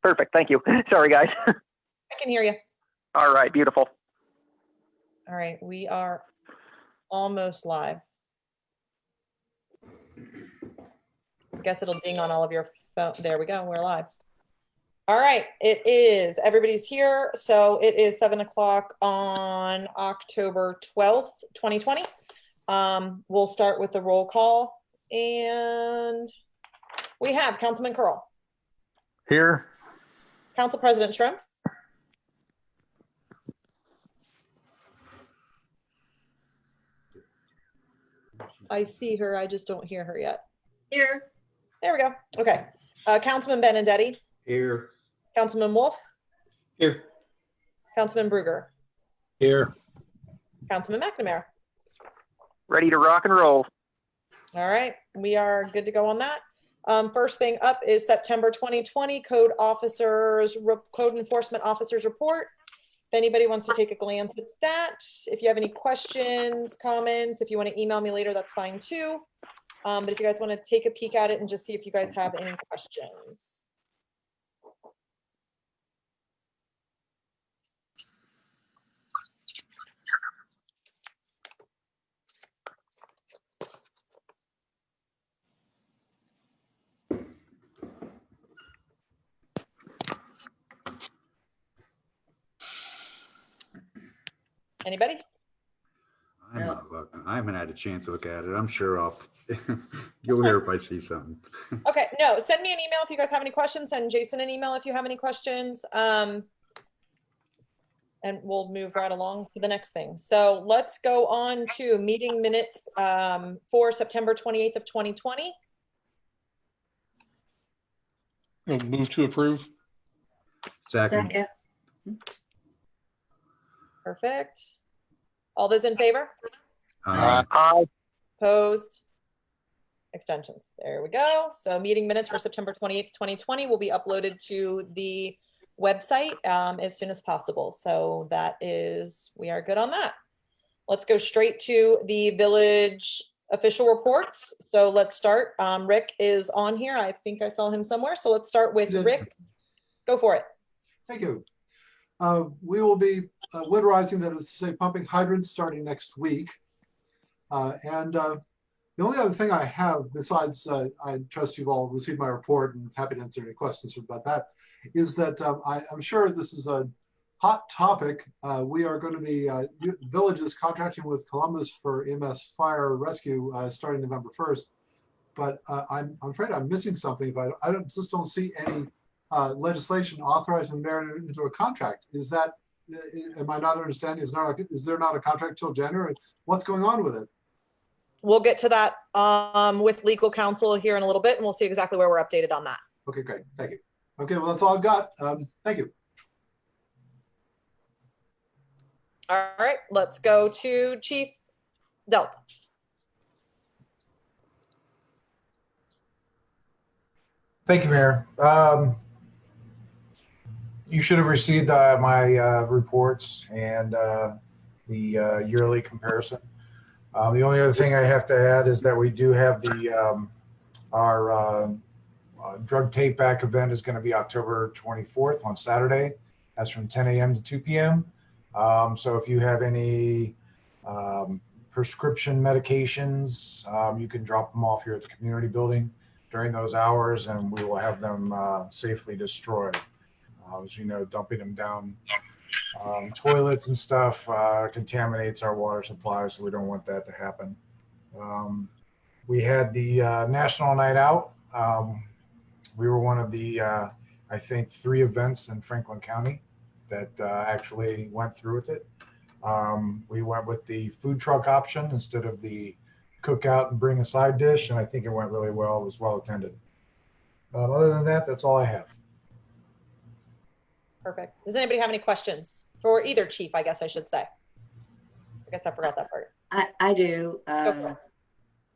Perfect. Thank you. Sorry, guys. I can hear you. All right. Beautiful. All right, we are almost live. I guess it'll ding on all of your phone. There we go. We're live. All right, it is. Everybody's here. So it is 7 o'clock on October 12th, 2020. We'll start with the roll call. And we have Councilman Curl. Here. Council President Schrumpf. I see her. I just don't hear her yet. Here. There we go. Okay. Councilman Benedetti. Here. Councilman Wolf. Here. Councilman Bruger. Here. Councilman McNamara. Ready to rock and roll. All right. We are good to go on that. First thing up is September 2020 Code Enforcement Officers Report. If anybody wants to take a glance at that, if you have any questions, comments, if you want to email me later, that's fine too. But if you guys want to take a peek at it and just see if you guys have any questions. Anybody? I'm not looking. I haven't had a chance to look at it. I'm sure you'll hear if I see something. Okay, no, send me an email if you guys have any questions, and Jason an email if you have any questions. And we'll move right along to the next thing. So let's go on to meeting minutes for September 28th of 2020. I'll move to approve. Second. Perfect. All those in favor? Aye. Opposed? Extensions. There we go. So meeting minutes for September 28th, 2020 will be uploaded to the website as soon as possible. So that is, we are good on that. Let's go straight to the village official reports. So let's start. Rick is on here. I think I saw him somewhere. So let's start with Rick. Go for it. Thank you. We will be winterizing, that is to say, pumping hydrants starting next week. The only other thing I have, besides I trust you've all received my report and happy to answer any questions about that, is that I'm sure this is a hot topic. We are going to be, villages contracting with Columbus for EMS fire rescue starting November 1st. But I'm afraid I'm missing something. But I just don't see any legislation authorizing marrying into a contract. Is that, am I not understanding? Is there not a contract till January? What's going on with it? We'll get to that with legal counsel here in a little bit, and we'll see exactly where we're updated on that. Okay, great. Thank you. Okay, well, that's all I've got. Thank you. All right, let's go to Chief Delp. Thank you, Mayor. You should have received my reports and the yearly comparison. The only other thing I have to add is that we do have our drug take back event is going to be October 24th on Saturday. That's from 10 a.m. to 2 p.m. So if you have any prescription medications, you can drop them off here at the community building during those hours, and we will have them safely destroyed. As you know, dumping them down toilets and stuff contaminates our water supply, so we don't want that to happen. We had the National Night Out. We were one of the, I think, 3 events in Franklin County that actually went through with it. We went with the food truck option instead of the cook out and bring a side dish, and I think it went really well. It was well attended. Other than that, that's all I have. Perfect. Does anybody have any questions for either chief, I guess I should say? I guess I forgot that part. I do.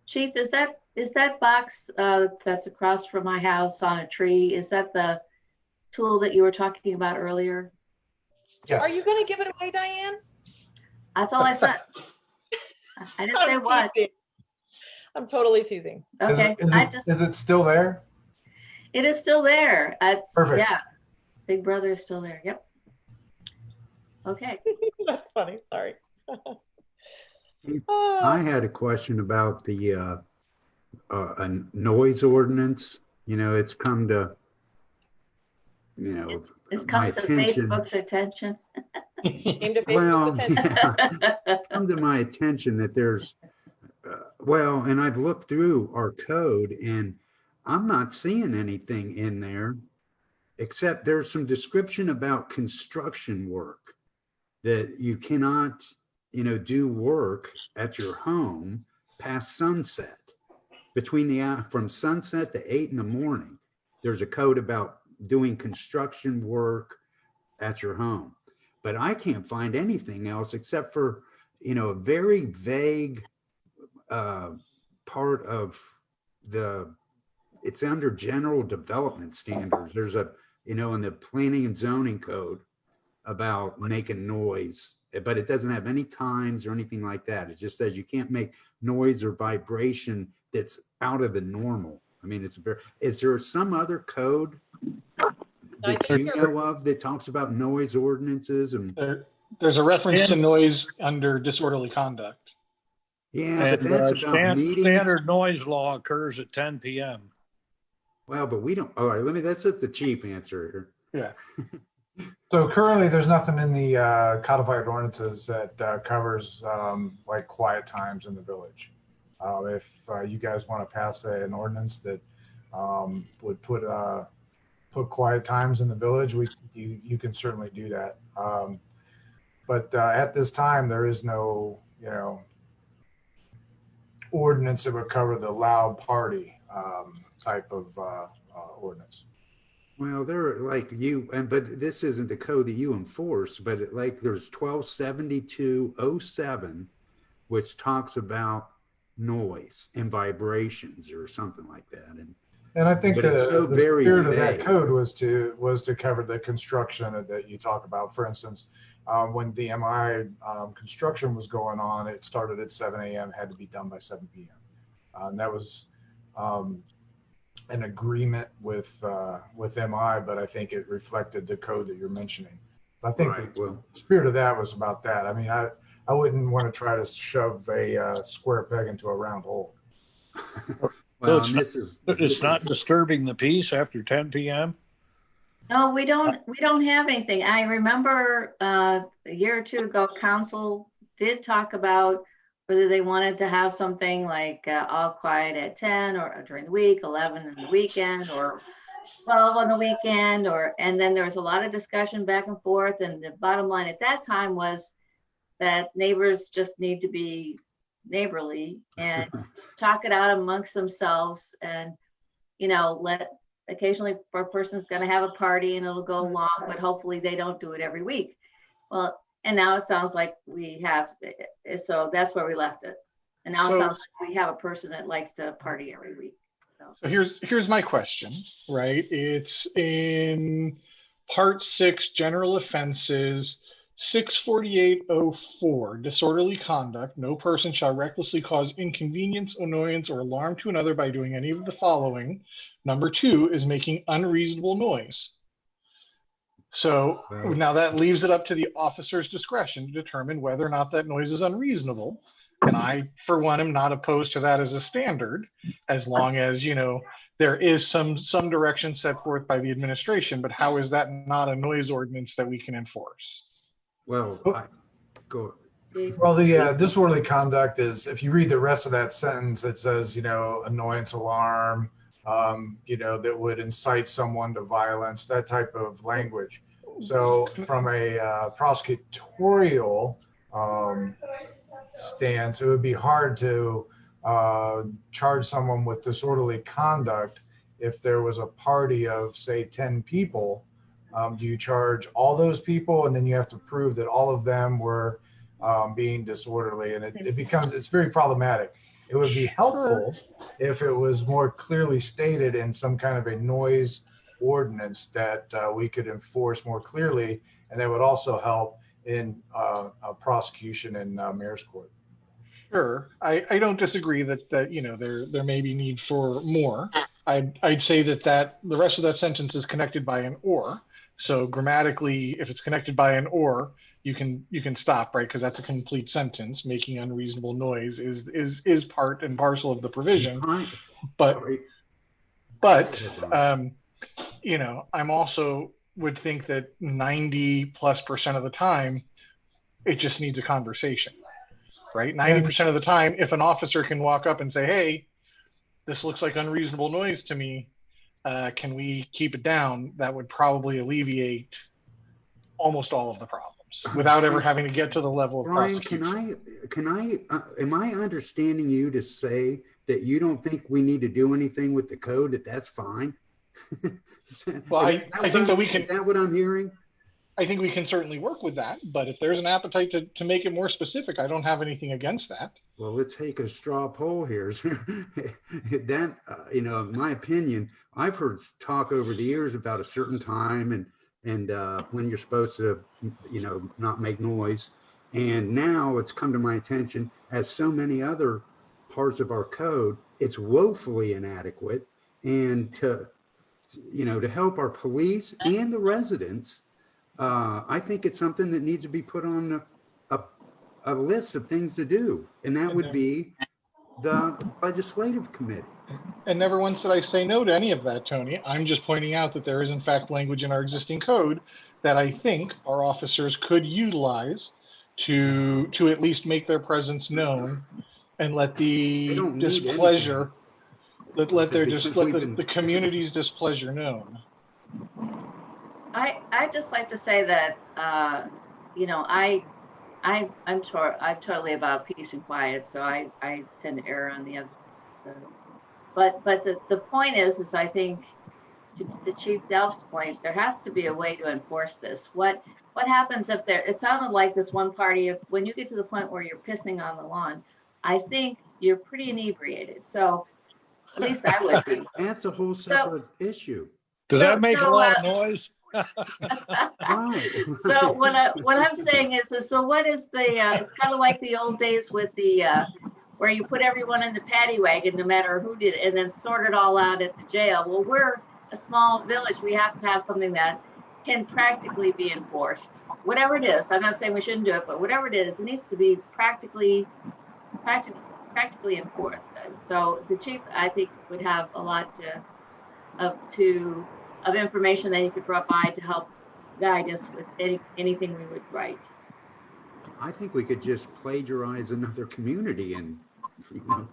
Chief, is that box that's across from my house on a tree, is that the tool that you were talking about earlier? Yes. Are you going to give it away, Diane? That's all I said. I didn't say what. I'm totally teasing. Okay. Is it still there? It is still there. It's, Perfect. yeah. Big Brother is still there. Yep. Okay. That's funny. Sorry. I had a question about the a noise ordinance. You know, it's come to, you know, It's my come to attention. Facebook's attention. Came to Well, Facebook's attention. yeah, come to my attention that there's, well, and I've looked through our code and I'm not seeing anything in there, except there's some description about construction work, that you cannot, you know, do work at your home past sunset. Between from sunset to 8 in the morning, there's a code about doing construction work at your home. But I can't find anything else except for, you know, a very vague part of it's under general development standards. There's a, you know, in the planning and zoning code about making noise, but it doesn't have any times or anything like that. It just says you can't make noise or vibration that's out of the normal. I mean, is there some other code that you know of that talks about noise ordinances? And There's a reference to noise under disorderly conduct. yeah, but that's about meetings. Standard noise law occurs at 10 p.m. Well, but we don't, all right, that's the chief answer Yeah. So currently, there's nothing in the codified ordinances that covers like quiet times in the village. If you guys want to pass an ordinance that would put quiet times in the village, you can certainly do that. But at this time, there is no, you know, ordinance that would cover the loud party type of ordinance. Well, they're like but this isn't the code that you enforce, but like there's 127207, which talks about noise and vibrations or something like that. And I think the spirit of that vague. code was to cover the construction that you talk about. For instance, when the MI construction was going on, it started at 7 a.m., had to be done by 7 p.m. And that was an agreement with MI, but I think it reflected the code that you're mentioning. I think the spirit of that was about that. I mean, I wouldn't want to try to shove a square peg into a round hole. Well, It's not disturbing the peace after 10 p.m. No, we don't have anything. I remember a year or two ago, council did talk about whether they wanted to have something like all quiet at 10 or during the week, 11 in the weekend, or 12 on the weekend, and then there was a lot of discussion back and forth. And the bottom line at that time was that neighbors just need to be neighborly and talk it out amongst themselves, and, you know, occasionally a person's going to have a party and it'll go long, but hopefully they don't do it every week. Well, and now it sounds like we have, so that's where we left it. And now it sounds like we have a person that likes to party every week. So here's my question, right? It's in part 6, general offenses, 64804, disorderly conduct. No person shall recklessly cause inconvenience, annoyance, or alarm to another by doing any of the following. Number 2 is making unreasonable noise. So now that leaves it up to the officer's discretion to determine whether or not that noise is unreasonable. And I, for one, am not opposed to that as a standard, as long as, you know, there is some direction set forth by the administration. But how is that not a noise ordinance that we can enforce? Well, go. Well, the disorderly conduct is, if you read the rest of that sentence, it says, you know, annoyance, alarm, you know, that would incite someone to violence, that type of language. So from a prosecutorial stance, it would be hard to charge someone with disorderly conduct if there was a party of, say, 10 people. Do you charge all those people, and then you have to prove that all of them were being disorderly? And it's very problematic. It would be helpful if it was more clearly stated in some kind of a noise ordinance that we could enforce more clearly, and that would also help in a prosecution in mayor's court. Sure, I don't disagree that you know, there may be need for more. I'd say that the rest of that sentence is connected by an or. So grammatically, if it's connected by an or, you can stop, right? Because that's a complete sentence. Making unreasonable noise is part and parcel of the provision. But you know, I'm also would think that 90+% of the time, it just needs a conversation, right? 90% of the time, if an officer can walk up and say, "Hey, this looks like unreasonable noise to me. Can we keep it down?" That would probably alleviate almost all of the problems without ever having to get to the level of Brian, prosecution. am I understanding you to say that you don't think we need to do anything with the code, that's fine? Well, I think that we can. Is that what I'm hearing? I think we can certainly work with that, but if there's an appetite to make it more specific, I don't have anything against that. Well, let's take a straw poll here. That, you know, in my opinion, I've heard talk over the years about a certain time and when you're supposed to, you know, not make noise. And now it's come to my attention, as so many other parts of our code, it's woefully inadequate. And to, you know, to help our police and the residents, I think it's something that needs to be put on a list of things to do, and that would be the legislative committee. And never once did I say no to any of that, Tony. I'm just pointing out that there is in fact language in our existing code that I think our officers could utilize to at least make their presence known and let the displeasure, let the community's displeasure known. I'd just like to say that, you know, I'm totally about peace and quiet, so I tend to err on the other. But the point is I think, to Chief Delph's point, there has to be a way to enforce this. What happens if it sounded like this one party, when you get to the point where you're pissing on the lawn, I think you're pretty inebriated. So at least I would be. That's a whole separate issue. Does that make a lot of noise? Right. So what I'm saying is so what is it's kind of like the old days with the where you put everyone in the paddy wagon, no matter who did it, and then sort it all out at the jail. Well, we're a small village. We have to have something that can practically be enforced. Whatever it is, I'm not saying we shouldn't do it, but whatever it is, it needs to be practically enforced. And so the chief, I think, would have a lot of information that he could provide to help guide us with anything we would write. I think we could just plagiarize another community and, you know,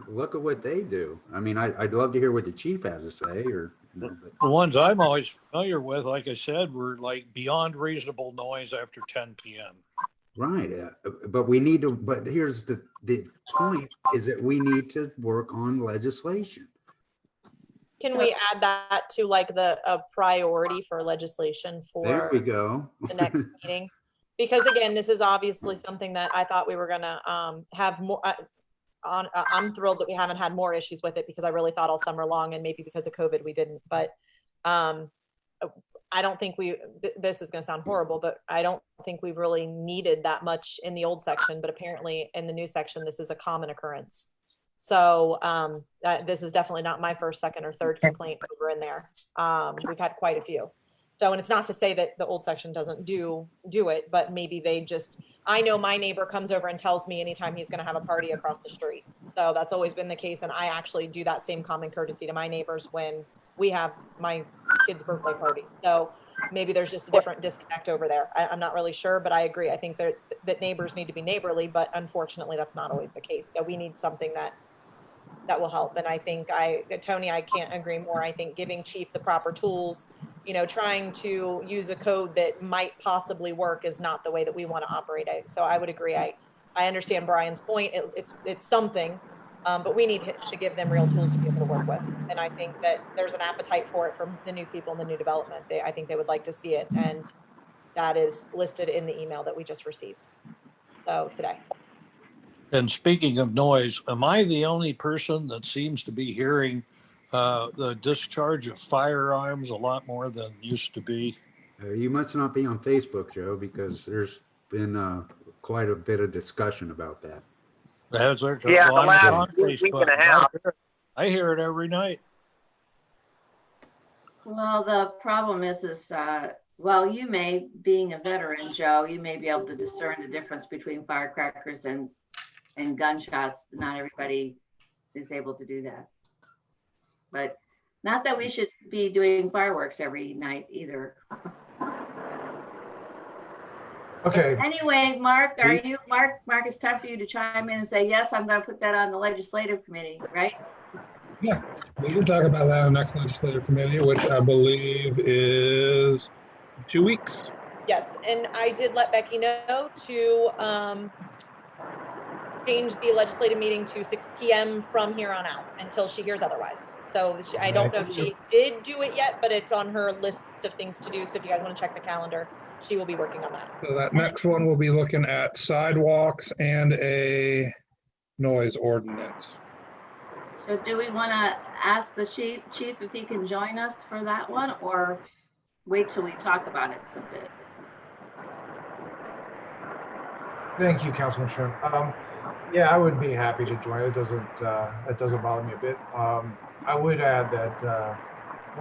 look at what they do. I mean, I'd love to hear what the chief has to say, or, you know, but. The ones I'm always familiar with, like I said, were like beyond reasonable noise after 10 p.m. Right, but we need to. But here's the point: is that we need to work on legislation. Can we add that to like a priority for legislation for There we go. the next meeting? Because again, this is obviously something that I thought we were gonna have more I'm thrilled that we haven't had more issues with it, because I really thought all summer long, and maybe because of COVID we didn't, but I don't think this is gonna sound horrible, but I don't think we've really needed that much in the old section, but apparently in the new section, this is a common occurrence. So this is definitely not my first, second, or third complaint over in there. We've had quite a few. So, and it's not to say that the old section doesn't do it, but maybe they just, I know my neighbor comes over and tells me anytime he's going to have a party across the street. So that's always been the case. And I actually do that same common courtesy to my neighbors when we have my kids' birthday parties. So maybe there's just a different disconnect over there. I'm not really sure, but I agree. I think that neighbors need to be neighborly, but unfortunately that's not always the case. So we need something that will help. And I think Tony, I can't agree more. I think giving chief the proper tools, trying to use a code that might possibly work is not the way that we want to operate it. So I would agree. I understand Brian's point. It's something, but we need to give them real tools to be able to work with. And I think that there's an appetite for it from the new people in the new development. I think they would like to see it. And that is listed in the email that we just received. So today. And speaking of noise, am I the only person that seems to be hearing the discharge of firearms a lot more than used to be? You must not be on Facebook, Joe, because there's been quite a bit of discussion about that. Yeah, the last week and a half. I hear it every night. Well, the problem is Well, you may, being a veteran, Joe, you may be able to discern the difference between firecrackers and gunshots, but not everybody is able to do that. But not that we should be doing fireworks every night either. Okay, Anyway, Mark, Mark, it's time for you to chime in and say, yes, I'm gonna put that on the legislative committee, right? Yeah, we can talk about that on the next legislative committee, which I believe is 2 weeks. Yes, and I did let Becky know to change the legislative meeting to 6 PM from here on out until she hears otherwise. So I don't know if she did do it yet, but it's on her list of things to do. So if you guys want to check the calendar, she will be working on that. So that next one will be looking at sidewalks and a noise ordinance. So do we want to ask the chief if he can join us for that one, or wait till we talk about it some bit? thank you, Councilman Shrimp. Yeah, I would be happy to join. It doesn't bother me a bit. I would add that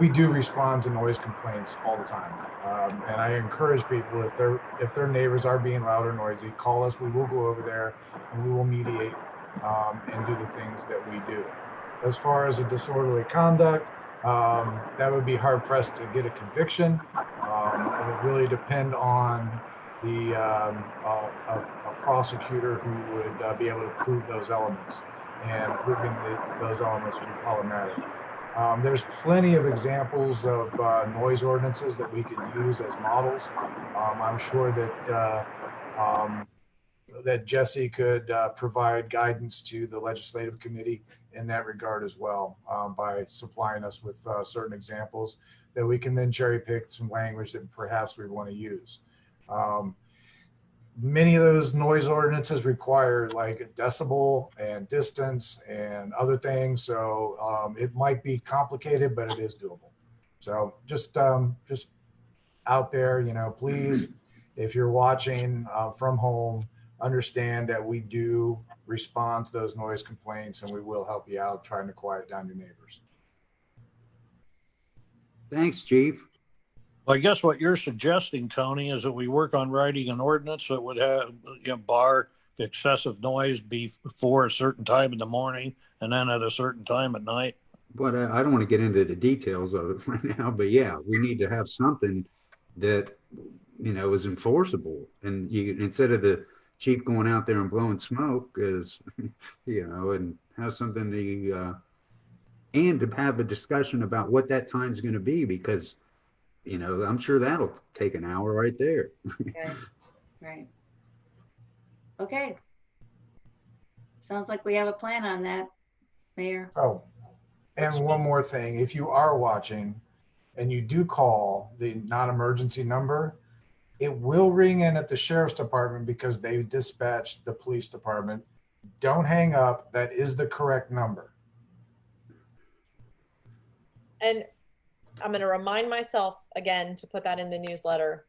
we do respond to noise complaints all the time, and I encourage people, if their neighbors are being loud or noisy, call us. We will go over there and we will mediate and do the things that we do. As far as a disorderly conduct, that would be hard pressed to get a conviction. It would really depend on a prosecutor who would be able to prove those elements, and proving those elements would be problematic. There's plenty of examples of noise ordinances that we could use as models. I'm sure that Jesse could provide guidance to the legislative committee in that regard as well, by supplying us with certain examples that we can then cherry pick some language that perhaps we want to use. Many of those noise ordinances require like a decibel and distance and other things. So it might be complicated, but it is doable. So just out there, please, if you're watching from home, understand that we do respond to those noise complaints, and we will help you out trying to quiet down your neighbors. Thanks, Chief. Well, I guess what you're suggesting, Tony, is that we work on writing an ordinance that would have, bar excessive noise before a certain time in the morning and then at a certain time at night. But I don't want to get into the details of it right now, but yeah, we need to have something that, is enforceable. And instead of the chief going out there and blowing smoke is, and have something and to have a discussion about what that time's going to be, because I'm sure that'll take an hour right there. Right. Okay. Sounds like we have a plan on that, Mayor. Oh, and one more thing. If you are watching and you do call the non-emergency number, it will ring in at the sheriff's department because they dispatched the police department. Don't hang up. That is the correct number. And I'm going to remind myself again to put that in the newsletter.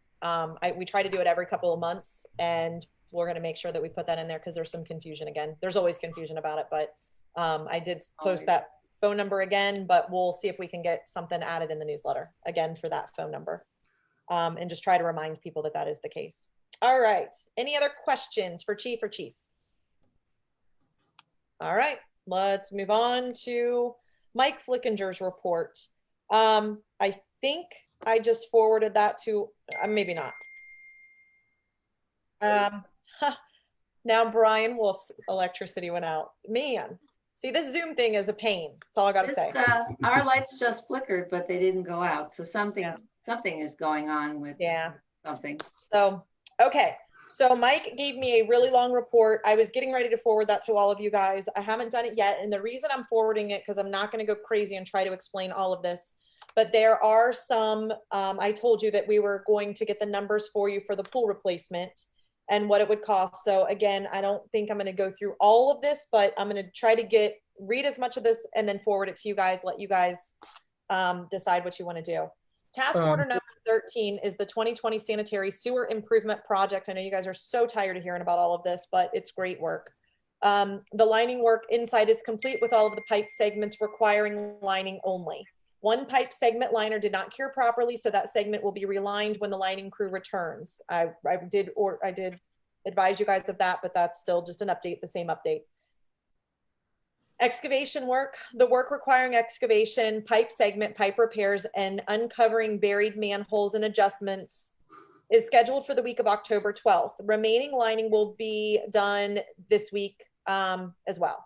We try to do it every couple of months, and we're going to make sure that we put that in there because there's some confusion again. There's always confusion about it, but I did post that phone number again, but we'll see if we can get something added in the newsletter again for that phone number, and just try to remind people that that is the case. All right. Any other questions for Chief or Chief? All right. Let's move on to Mike Flickinger's report. I think I just forwarded that to, maybe not. Now Brian Wolf's electricity went out. Man, see, this Zoom thing is a pain. That's all I got to say. Our lights just flickered, but they didn't go out. So something is going on with something. So, okay. So Mike gave me a really long report. I was getting ready to forward that to all of you guys. I haven't done it yet. And the reason I'm forwarding it, because I'm not going to go crazy and try to explain all of this, but there are some, I told you that we were going to get the numbers for you for the pool replacement and what it would cost. So again, I don't think I'm going to go through all of this, but I'm going to try to read as much of this and then forward it to you guys, let you guys decide what you want to do. Task order number 13 is the 2020 sanitary sewer improvement project. I know you guys are so tired of hearing about all of this, but it's great work. The lining work inside is complete with all of the pipe segments requiring lining only. One pipe segment liner did not cure properly, so that segment will be relined when the lining crew returns. I did advise you guys of that, but that's still just an update, the same update. Excavation work, the work requiring excavation, pipe segment, pipe repairs, and uncovering buried manholes and adjustments is scheduled for the week of October 12th. Remaining lining will be done this week as well.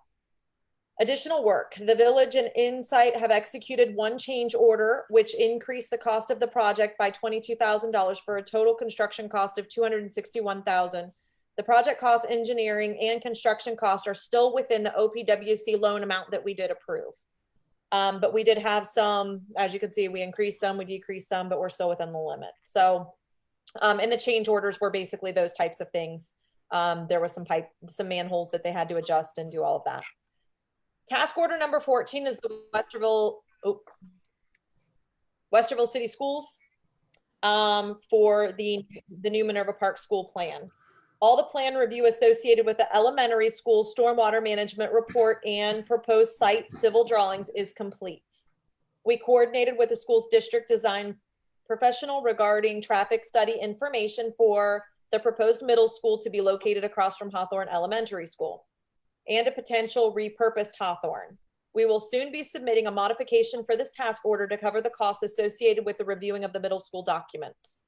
Additional work, the village and Insight have executed one change order, which increased the cost of the project by $22,000 for a total construction cost of $261,000. The project cost, engineering, and construction costs are still within the OPWC loan amount that we did approve. But we did have some, as you can see, we increased some, we decreased some, but we're still within the limit. So, and the change orders were basically those types of things. There was some manholes that they had to adjust and do all of that. Task order number 14 is the Westerville City Schools for the new Minerva Park School plan. All the plan review associated with the elementary school stormwater management report and proposed site civil drawings is complete. We coordinated with the school's district design professional regarding traffic study information for the proposed middle school to be located across from Hawthorne Elementary School and a potential repurposed Hawthorne. We will soon be submitting a modification for this task order to cover the costs associated with the reviewing of the middle school documents.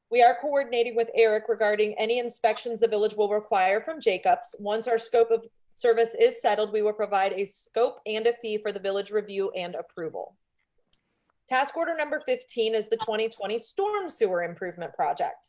We are coordinating with Eric regarding any inspections the village will require from Jacobs. Once our scope of service is settled, we will provide a scope and a fee for the village review and approval. Task order number 15 is the 2020 storm sewer improvement project.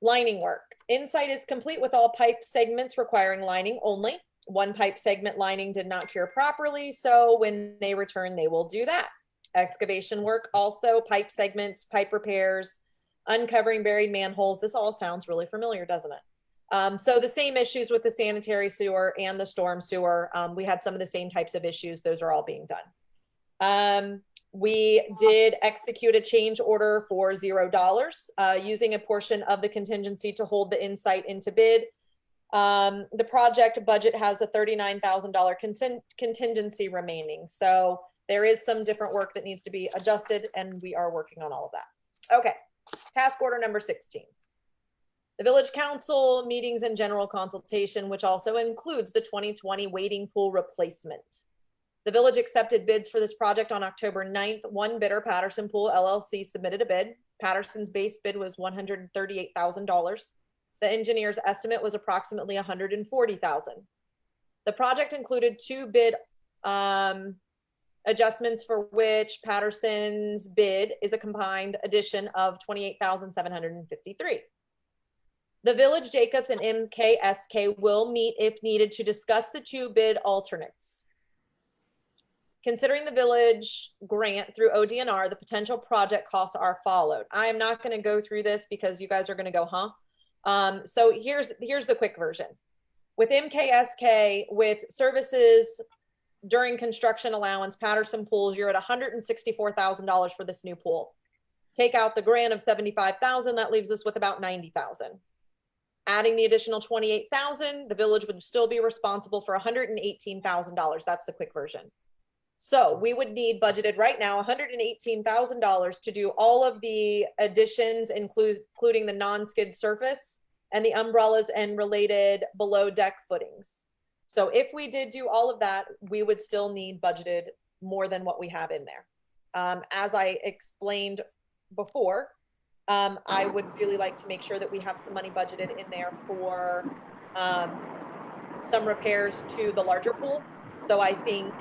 Lining work. Insight is complete with all pipe segments requiring lining only. One pipe segment lining did not cure properly, so when they return, they will do that. Excavation work also, pipe segments, pipe repairs, uncovering buried manholes. This all sounds really familiar, doesn't it? So the same issues with the sanitary sewer and the storm sewer. We had some of the same types of issues. Those are all being done. We did execute a change order for $0, using a portion of the contingency to hold the Insight into bid. The project budget has a $39,000 contingency remaining. So there is some different work that needs to be adjusted, and we are working on all of that. Okay. Task order number 16. The village council meetings and general consultation, which also includes the 2020 wading pool replacement. The village accepted bids for this project on October 9th. One bidder, Patterson Pool LLC, submitted a bid. Patterson's base bid was $138,000. The engineer's estimate was approximately $140,000. The project included two bid adjustments, for which Patterson's bid is a combined addition of $28,753. The village, Jacobs, and MKSK will meet if needed to discuss the two bid alternates. Considering the village grant through ODNR, the potential project costs are followed. I am not going to go through this because you guys are going to go, huh? So here's the quick version. With MKSK, with services during construction allowance, Patterson Pools, you're at $164,000 for this new pool. Take out the grant of $75,000, that leaves us with about $90,000. Adding the additional $28,000, the village would still be responsible for $118,000. That's the quick version. So we would need budgeted right now $118,000 to do all of the additions, including the non-skid surface and the umbrellas and related below deck footings. So if we did do all of that, we would still need budgeted more than what we have in there. As I explained before, I would really like to make sure that we have some money budgeted in there for some repairs to the larger pool. So I think,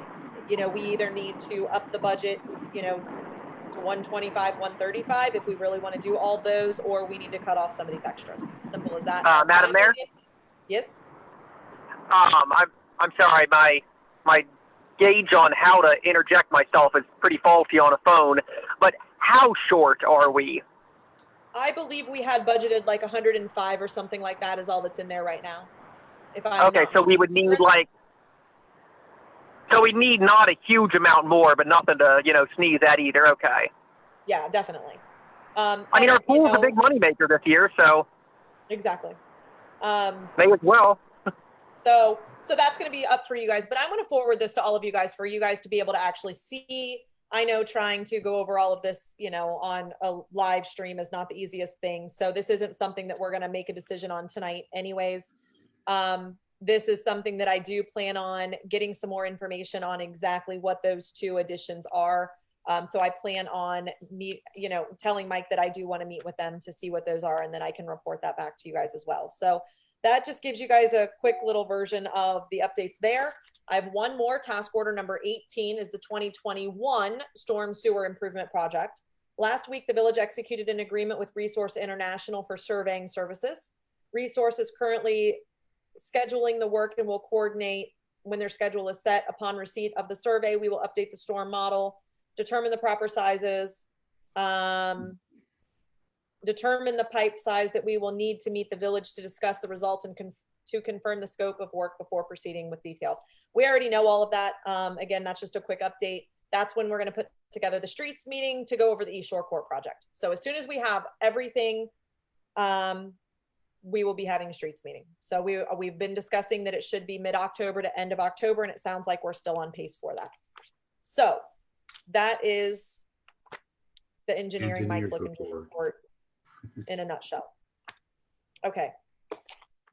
you know, we either need to up the budget, you know, to 125, 135 if we really want to do all those, or we need to cut off some of these extras. Simple as that. Madam Mayor? Yes? I'm sorry, my gauge on how to interject myself is pretty faulty on a phone, but how short are we? I believe we had budgeted like 105 or something like that is all that's in there right now. If I'm Okay, not so we would need like, so we need not a huge amount more, but nothing to, you know, sneeze at either. Okay. Yeah, definitely. I mean, our pool's a big moneymaker this year, so. Exactly. May as well. So that's going to be up for you guys, but I'm going to forward this to all of you guys for you guys to be able to actually see I know trying to go over all of this, you know, on a live stream is not the easiest thing. So this isn't something that we're going to make a decision on tonight anyways. This is something that I do plan on getting some more information on exactly what those two additions are. So I plan on telling Mike that I do want to meet with them to see what those are, and then I can report that back to you guys as well. So that just gives you guys a quick little version of the updates there. I have one more. Task order number 18 is the 2021 Storm Sewer Improvement Project. Last week, the village executed an agreement with Resource International for surveying services. Resource is currently scheduling the work and will coordinate when their schedule is set. Upon receipt of the survey, we will update the storm model, determine the proper sizes, determine the pipe size that we will need to meet the village to discuss the results and to confirm the scope of work before proceeding with detail. We already know all of that. Again, that's just a quick update. That's when we're going to put together the streets meeting to go over the East Shore Court project. So as soon as we have everything, we will be having a streets meeting. So we've been discussing that it should be mid-October to end of October, and it sounds like we're still on pace for that. So that is the engineering Mike Flickinger's report in a nutshell. Okay.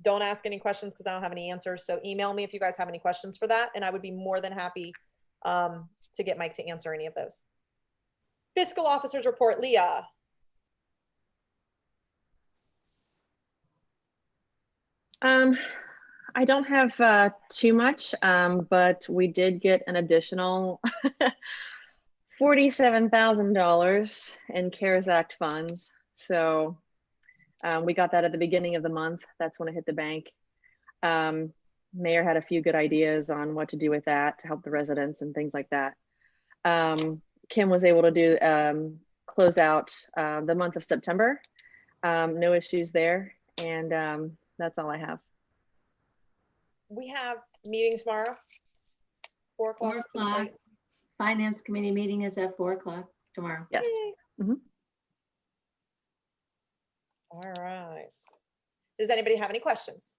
Don't ask any questions because I don't have any answers. So email me if you guys have any questions for that, and I would be more than happy to get Mike to answer any of those. Fiscal officer's report, Leah. I don't have too much, but we did get an additional $47,000 in CARES Act funds. So we got that at the beginning of the month. That's when it hit the bank. Mayor had a few good ideas on what to do with that to help the residents and things like that. Kim was able to do close out the month of September. No issues there. And that's all I have. We have meeting tomorrow, 4 o'clock. 4 o'clock. Finance committee meeting is at 4 o'clock tomorrow. Yes. Mm-hmm. All right. Does anybody have any questions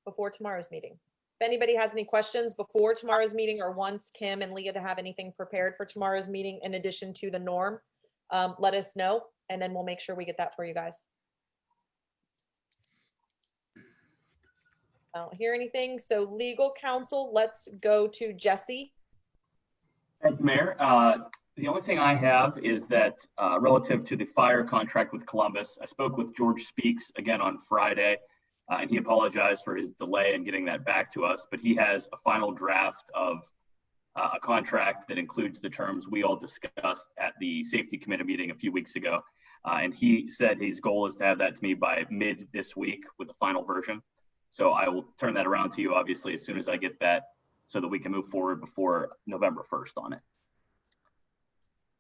before tomorrow's meeting? If anybody has any questions before tomorrow's meeting or wants Kim and Leah to have anything prepared for tomorrow's meeting in addition to the norm, let us know, and then we'll make sure we get that for you guys. I don't hear anything. So legal counsel, let's go to Jesse. Thank you, Mayor. The only thing I have is that relative to the fire contract with Columbus, I spoke with George Speaks again on Friday, and he apologized for his delay in getting that back to us, but he has a final draft of a contract that includes the terms we all discussed at the safety committee meeting a few weeks ago. And he said his goal is to have that to me by mid this week with the final version. So I will turn that around to you, obviously, as soon as I get that so that we can move forward before November 1st on it.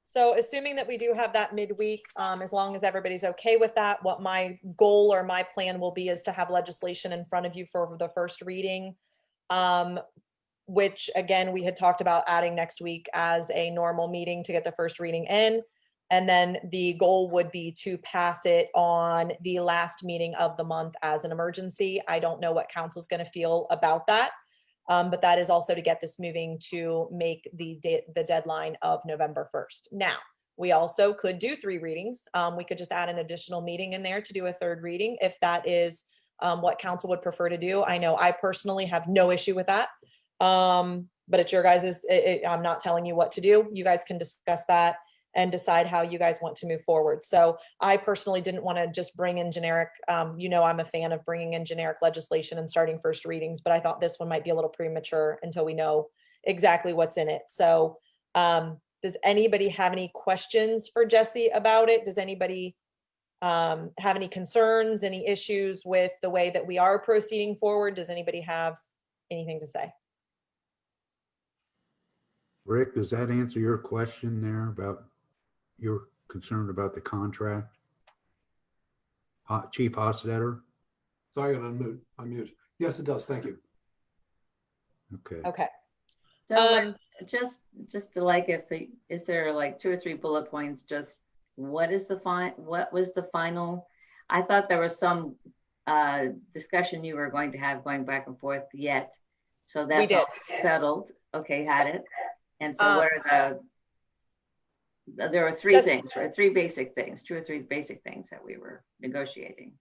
So assuming that we do have that midweek, as long as everybody's okay with that, what my goal or my plan will be is to have legislation in front of you for the first reading, which again, we had talked about adding next week as a normal meeting to get the first reading in. And then the goal would be to pass it on the last meeting of the month as an emergency. I don't know what council's going to feel about that. But that is also to get this moving to make the deadline of November 1st. Now, we also could do 3 readings. We could just add an additional meeting in there to do a 3rd reading if that is what council would prefer to do. I know I personally have no issue with that, but it's your guys', I'm not telling you what to do. You guys can discuss that and decide how you guys want to move forward. So I personally didn't want to just bring in generic, I'm a fan of bringing in generic legislation and starting first readings, but I thought this one might be a little premature until we know exactly what's in it. So does anybody have any questions for Jesse about it? Does anybody have any concerns, any issues with the way that we are proceeding forward? Does anybody have anything to say? Rick, does that answer your question there about you're concerned about the contract? Chief Hostetter? Sorry, I got to unmute. Yes, it does. Thank you. Okay. Okay. So just to is there like 2 or 3 bullet points? Just what was the final? I thought there was some discussion you were going to have going back and forth yet. So that's all settled. Okay, had it. And so what are there were three Just- things, right? Three basic things, two or three basic things that we were negotiating.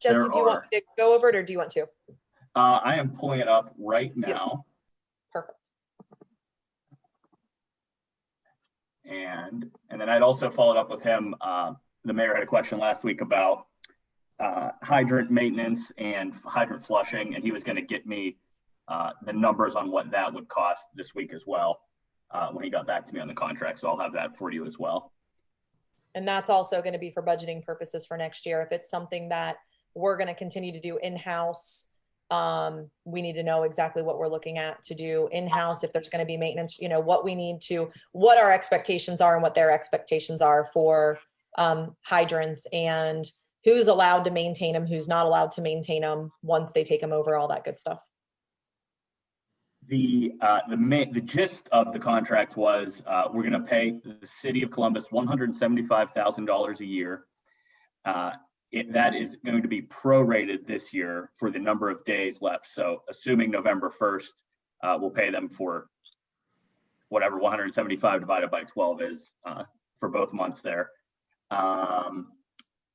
Jesse, There do you want me to go over it or do you want to? I am pulling it up right now. Perfect. And then I'd also followed up with him. The mayor had a question last week about hydrant maintenance and hydrant flushing, and he was going to get me the numbers on what that would cost this week as well when he got back to me on the contract. So I'll have that for you as well. And that's also going to be for budgeting purposes for next year. If it's something that we're going to continue to do in-house, we need to know exactly what we're looking at to do in-house. If there's going to be maintenance, you know, what our expectations are and what their expectations are for hydrants, and who's allowed to maintain them, who's not allowed to maintain them once they take them over, all that good stuff. The gist of the contract was we're going to pay the city of Columbus $175,000 a year. That is going to be prorated this year for the number of days left. So assuming November 1st, we'll pay them for whatever 175 divided by 12 is for both months there.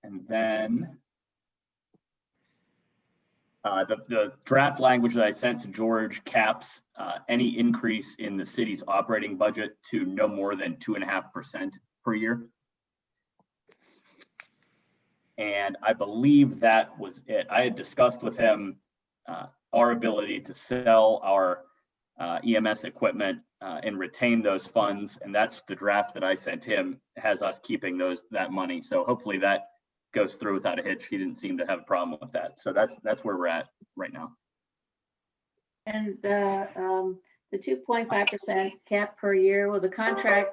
And then the draft language that I sent to George caps any increase in the city's operating budget to no more than 2.5% per year. And I believe that was it. I had discussed with him our ability to sell our EMS equipment and retain those funds. And that's the draft that I sent him, has us keeping that money. So hopefully that goes through without a hitch. He didn't seem to have a problem with that. So that's where we're at right now. And the 2.5% cap per year, well, the contract,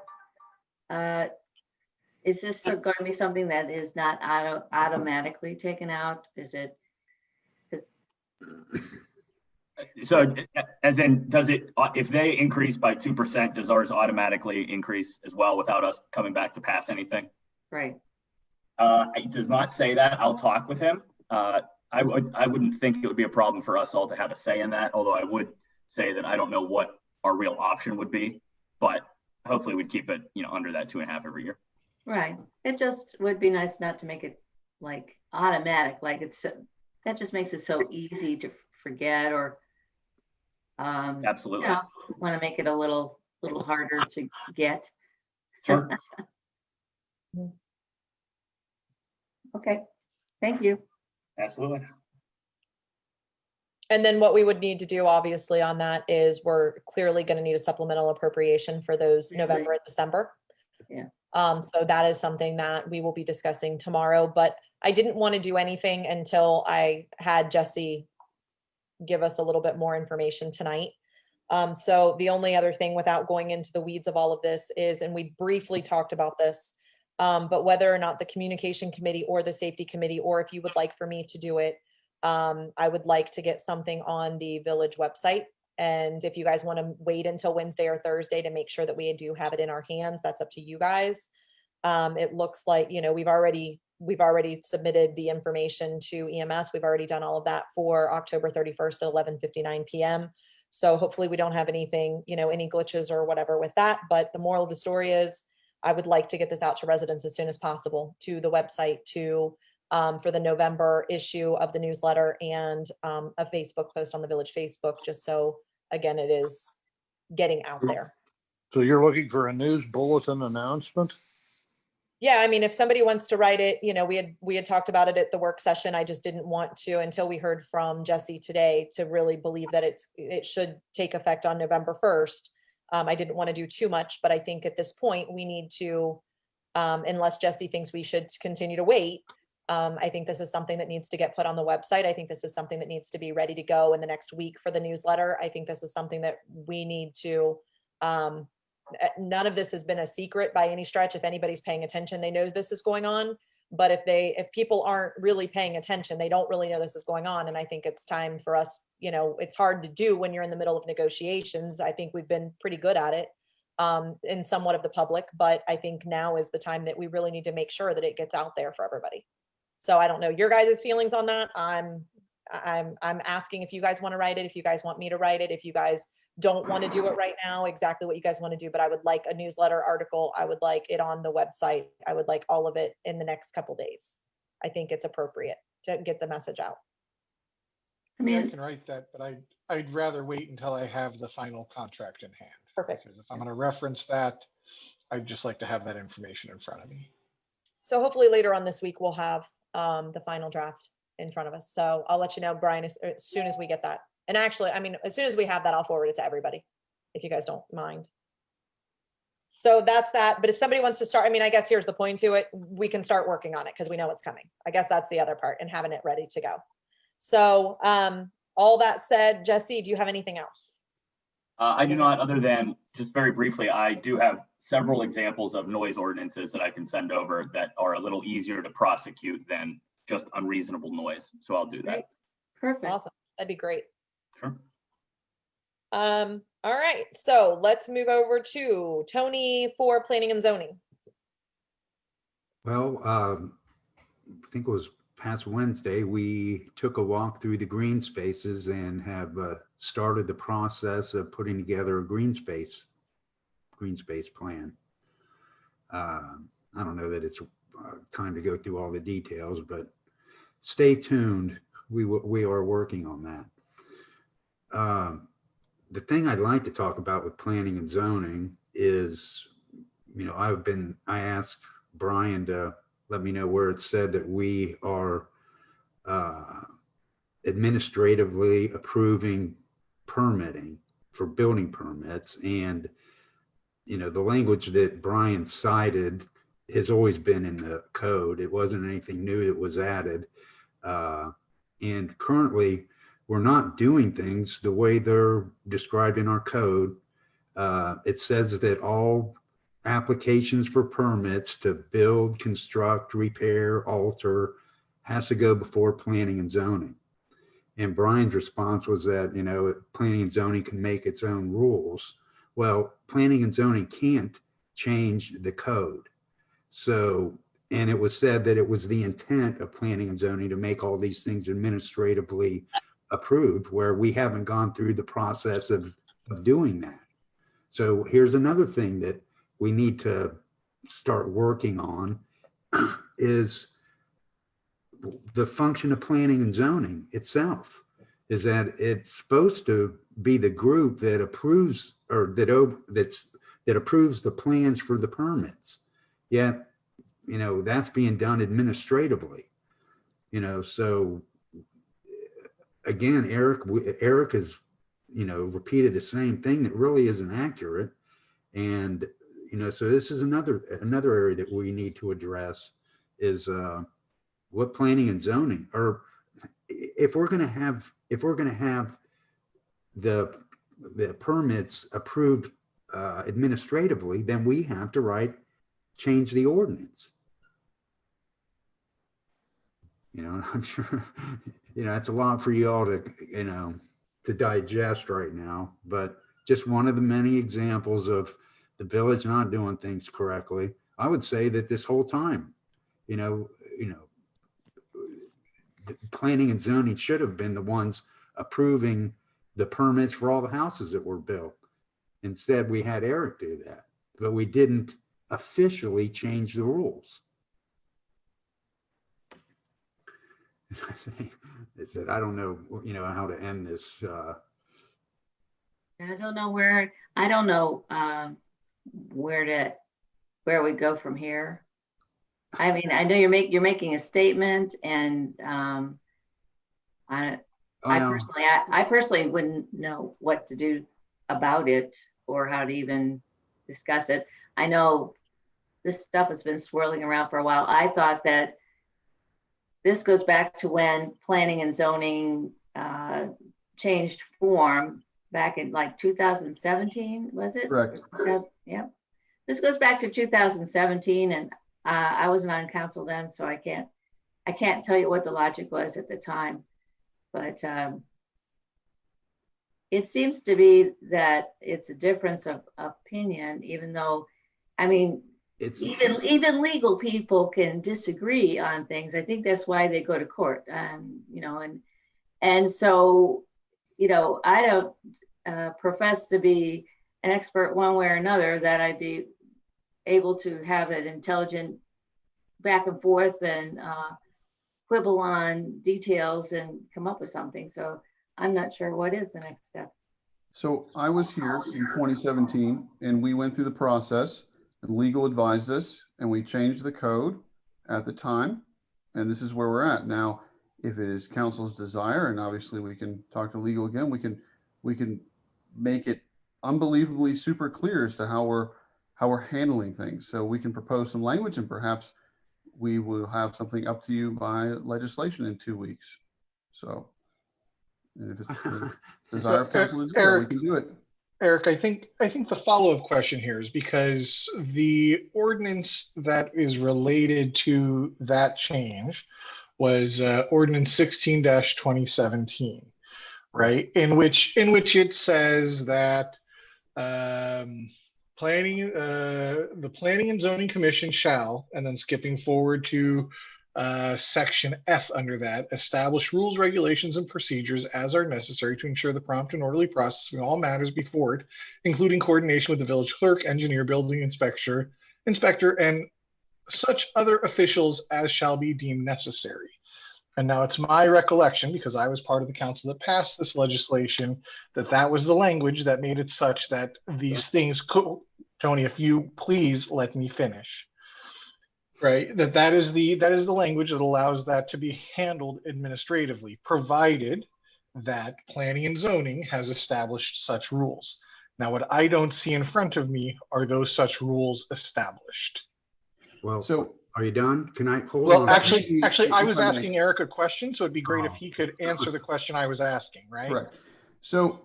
is this going to be something that is not automatically taken out? Is it? So as in, does it, if they increase by 2%, does ours automatically increase as well without us coming back to pass anything? Right. It does not say that. I'll talk with him. I wouldn't think it would be a problem for us all to have a say in that, although I would say that I don't know what our real option would be, but hopefully we'd keep it, under that 2.5 every year. Right. It just would be nice not to make it like automatic, like that just makes it so easy to forget, or absolutely want to make it a little harder to get. Sure. Okay. Thank you. Absolutely. And then what we would need to do, obviously, on that is we're clearly going to need a supplemental appropriation for those November and December. Yeah. So that is something that we will be discussing tomorrow, but I didn't want to do anything until I had Jesse give us a little bit more information tonight. So the only other thing, without going into the weeds of all of this, is, and we briefly talked about this, but whether or not the communication committee or the safety committee, or if you would like for me to do it, I would like to get something on the village website. And if you guys want to wait until Wednesday or Thursday to make sure that we do have it in our hands, that's up to you guys. It looks like, we've already submitted the information to EMS. We've already done all of that for October 31st at 11:59 p.m. So hopefully we don't have anything, any glitches or whatever with that. But the moral of the story is, I would like to get this out to residents as soon as possible, to the website, for the November issue of the newsletter, and a Facebook post on the village Facebook, just so, again, it is getting out there. So you're looking for a news bulletin announcement? Yeah, I mean, if somebody wants to write it, we had talked about it at the work session. I just didn't want to, until we heard from Jesse today, to really believe that it should take effect on November 1st. I didn't want to do too much, but I think at this point we need to, unless Jesse thinks we should continue to wait, I think this is something that needs to get put on the website. I think this is something that needs to be ready to go in the next week for the newsletter. I think this is something that we need to, none of this has been a secret by any stretch. If anybody's paying attention, they know this is going on. But if people aren't really paying attention, they don't really know this is going on. And I think it's time for us, it's hard to do when you're in the middle of negotiations. I think we've been pretty good at it in somewhat of the public, but I think now is the time that we really need to make sure that it gets out there for everybody. So I don't know your guys' feelings on that. I'm asking if you guys want to write it, if you guys want me to write it, if you guys don't want to do it right now, exactly what you guys want to do, but I would like a newsletter article. I would like it on the website. I would like all of it in the next couple days. I think it's appropriate to get the message out. I I mean, can write that, but I'd rather wait until I have the final contract in hand. Perfect. Because if I'm going to reference that, I'd just like to have that information in front of me. So hopefully later on this week, we'll have the final draft in front of us. So I'll let you know, Brian, as soon as we get that. And actually, I mean, as soon as we have that, I'll forward it to everybody, if you guys don't mind. So that's that. But if somebody wants to start, I mean, I guess here's the point to it. We can start working on it because we know it's coming. I guess that's the other part, and having it ready to go. So all that said, Jesse, do you have anything else? I do not, other than just very briefly, I do have several examples of noise ordinances that I can send over that are a little easier to prosecute than just unreasonable noise. So I'll do that. perfect. Awesome. That'd be great. Sure. All right. So let's move over to Tony for planning and zoning. Well, I think it was past Wednesday, we took a walk through the green spaces and have started the process of putting together a green space plan. I don't know that it's time to go through all the details, but stay tuned. We are working on that. The thing I'd like to talk about with planning and zoning is, you know, I asked Brian to let me know where it said that we are administratively approving permitting for building permits. And, you know, the language that Brian cited has always been in the code. It wasn't anything new that was added. And currently, we're not doing things the way they're described in our code. It says that all applications for permits to build, construct, repair, alter has to go before planning and zoning. And Brian's response was that, you know, planning and zoning can make its own rules. Well, planning and zoning can't change the code. So, and it was said that it was the intent of planning and zoning to make all these things administratively approved, where we haven't gone through the process of doing that. So here's another thing that we need to start working on is the function of planning and zoning itself, is that it's supposed to be the group that approves or that approves the plans for the permits. Yet, you know, that's being done administratively, you know. So again, Eric has, you know, repeated the same thing that really isn't accurate. And, you know, so this is another area that we need to address is what planning and zoning, or if we're going to have the permits approved administratively, then we have to change the ordinance. You know, I'm sure, you know, it's a lot for you all to, you know, to digest right now, but just one of the many examples of the village not doing things correctly. I would say that this whole time, you know, planning and zoning should have been the ones approving the permits for all the houses that were built. Instead, we had Eric do that, but we didn't officially change the rules. I said, I don't know, you know, how to end this. I don't know where we go from here. I mean, I know you're making a statement, and I personally wouldn't know what to do about it or how to even discuss it. I know this stuff has been swirling around for a while. I thought that this goes back to when planning and zoning changed form back in like 2017, was it? Correct. Yeah. This goes back to 2017, and I wasn't on council then, so I can't tell you what the logic was at the time. But it seems to be that it's a difference of opinion, even though, I mean, It's even legal people can disagree on things. I think that's why they go to court. You know, and so, you know, profess to be an expert one way or another, that I'd be able to have an intelligent back and forth and quibble on details and come up with something. So I'm not sure what is the next step. So I was here in 2017 and we went through the process and legal advised us and we changed the code at the time. And this is where we're at now. If it is council's desire, and obviously we can talk to legal again, we can make it unbelievably super clear as to how we're handling things. So we can propose some language and perhaps we will have something up to you by legislation in 2 weeks. So, and if it's the desire of council to do that, we can do it. Eric, I think the follow-up question here is because the ordinance that is related to that change was ordinance 16-2017, right? In which it says that the Planning and Zoning Commission shall, and then skipping forward to section F under that, establish rules, regulations, and procedures as are necessary to ensure the prompt and orderly processing of all matters before it, including coordination with the village clerk, engineer, building inspector, and such other officials as shall be deemed necessary. And now it's my recollection, because I was part of the council that passed this legislation, that was the language that made it such that these things could, Tony, if you please let me finish. Right, that is the language that allows that to be handled administratively, provided that planning and zoning has established such rules. Now, what I don't see in front of me are those such rules established. Well, So are you done? Can I hold Well, on? actually, I if was I may. asking Eric a question, so it'd be great if Oh. he could answer the question I was asking, right? correct. So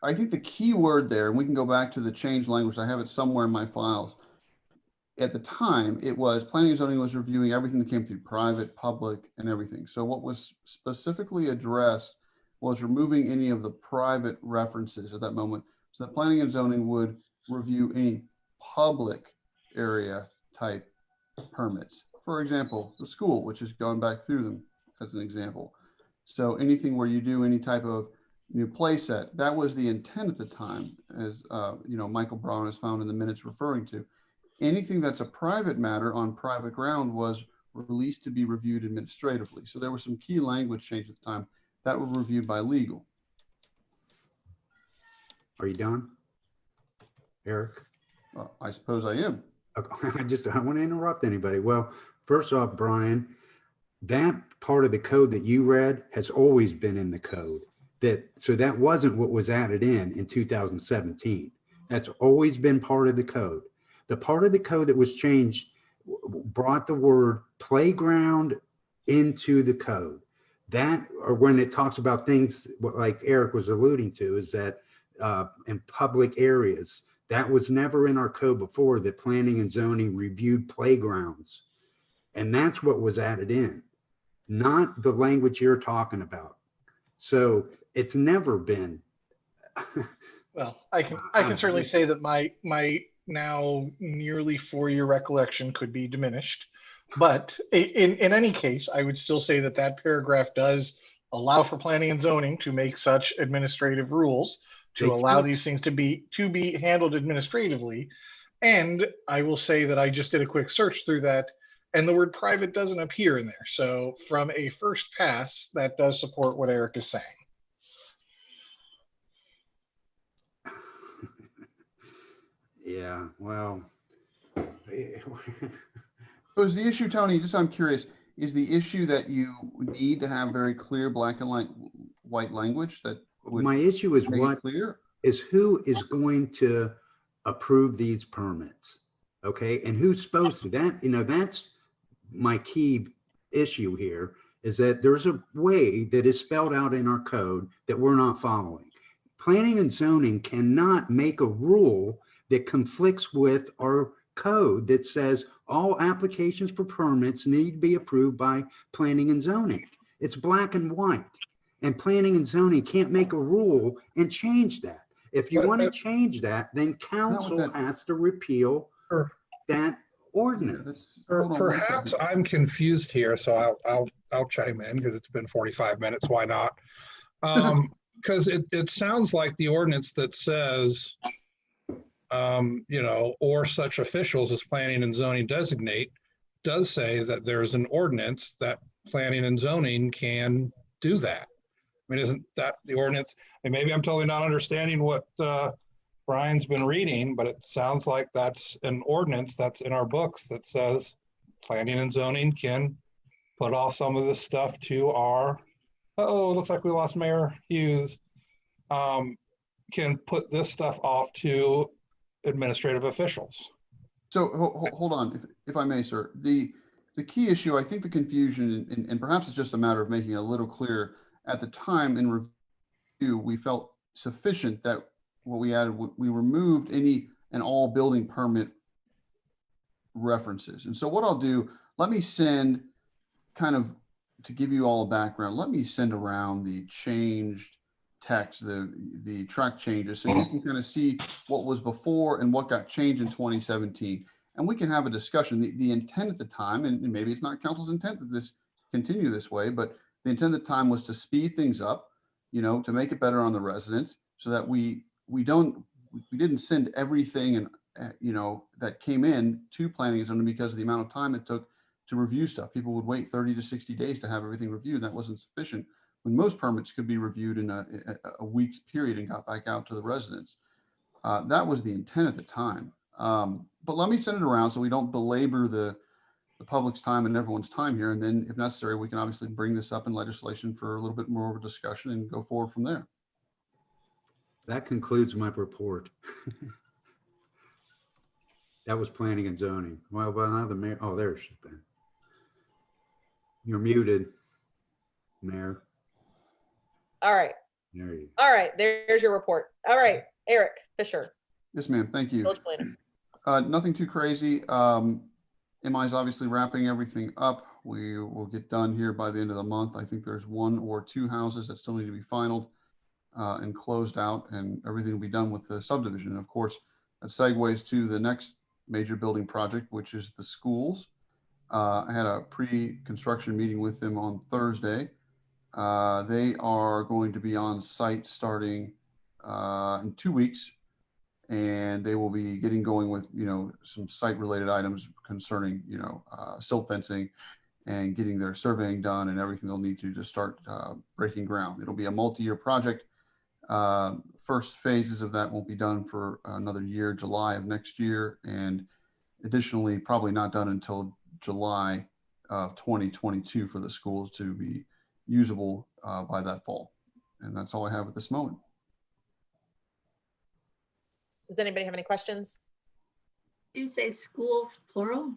I think the key word there, and we can go back to the change language. I have it somewhere in my files. At the time, it was planning and zoning was reviewing everything that came through private, public, and everything. So what was specifically addressed was removing any of the private references at that moment. So that planning and zoning would review any public area type permits. For example, the school, which has gone back through them as an example. So anything where you do any type of new play set, that was the intent at the time, as Michael Brown has found in the minutes referring to. Anything that's a private matter on private ground was released to be reviewed administratively. So there was some key language change at the time that were reviewed by legal. Are you done, Eric? I suppose I am. Okay, I don't want to interrupt anybody. Well, first off, Brian, that part of the code that you read has always been in the code. So that wasn't what was added in 2017. That's always been part of the code. The part of the code that was changed brought the word playground into the code. That, or when it talks about things like Eric was alluding to, is that in public areas, that was never in our code before, that planning and zoning reviewed playgrounds. And that's what was added in, not the language you're talking about. So it's never been. Well, I can certainly say that my now nearly 4-year recollection could be diminished, but in any case, I would still say that paragraph does allow for planning and zoning to make such administrative rules to allow these things to be handled administratively. And I will say that I just did a quick search through that, and the word private doesn't appear in there. So from a first pass, that does support what Eric is saying. Yeah, well. So is the issue, Tony, just I'm curious, is the issue that you need to have very clear black and white language that would My issue is make what it clear? is who is going to approve these permits? Okay, and who's supposed to? That's my key issue here, is that there's a way that is spelled out in our code that we're not following. Planning and zoning cannot make a rule that conflicts with our code that says all applications for permits need to be approved by planning and zoning. It's black and white, and planning and zoning can't make a rule and change that. If you want to change that, then council has to repeal that ordinance. Perhaps I'm confused here, so I'll chime in because it's been 45 minutes. Why not? because it sounds like the ordinance that says, or such officials as planning and zoning designate, does say that there is an ordinance that planning and zoning can do that. I mean, isn't that the ordinance? And maybe I'm totally not understanding what Brian's been reading, but it sounds like that's an ordinance that's in our books that says planning and zoning can put off some of this stuff to our, oh, it looks like we lost Mayor Hughes, can put this stuff off to administrative officials. So hold on, if I may, sir. The key issue, I think the confusion, and perhaps it's just a matter of making it a little clear, at the time in review, we felt sufficient that what we added, we removed any and all building permit references. And so what I'll do, let me send kind of, to give you all a background, let me send around the changed text, the track changes, so you can kind of see what was before and what got changed in 2017. And we can have a discussion. The intent at the time, and maybe it's not council's intent that this continue this way, but the intent at the time was to speed things up, to make it better on the residents, so that we didn't send everything and that came in to planning and zoning because of the amount of time it took to review stuff. People would wait 30 to 60 days to have everything reviewed. That wasn't sufficient when most permits could be reviewed in a week's period and got back out to the residents. That was the intent at the time. But let me send it around so we don't belabor the public's time and everyone's time here. And then if necessary, we can obviously bring this up in legislation for a little bit more of a discussion and go forward from there. That concludes my report. That was planning and zoning. Well, now the mayor, oh, there's been. You're muted, Mayor. All right. There you All right. There's your report. All right. Eric Fisher. Yes, ma'am. Thank you. Village planner. Nothing too crazy. MI is obviously wrapping everything up. We will get done here by the end of the month. I think there's 1 or 2 houses that still need to be finalized and closed out, and everything will be done with the subdivision. And of course, that segues to the next major building project, which is the schools. I had a pre-construction meeting with them on Thursday. They are going to be on site starting in 2 weeks, and they will be getting going with, some site related items concerning, silt fencing and getting their surveying done and everything they'll need to start breaking ground. It'll be a multi-year project. First phases of that won't be done for another year, July of next year. And additionally, probably not done until July of 2022 for the schools to be usable by that fall. And that's all I have at this moment. Does anybody have any questions? Did you say schools plural?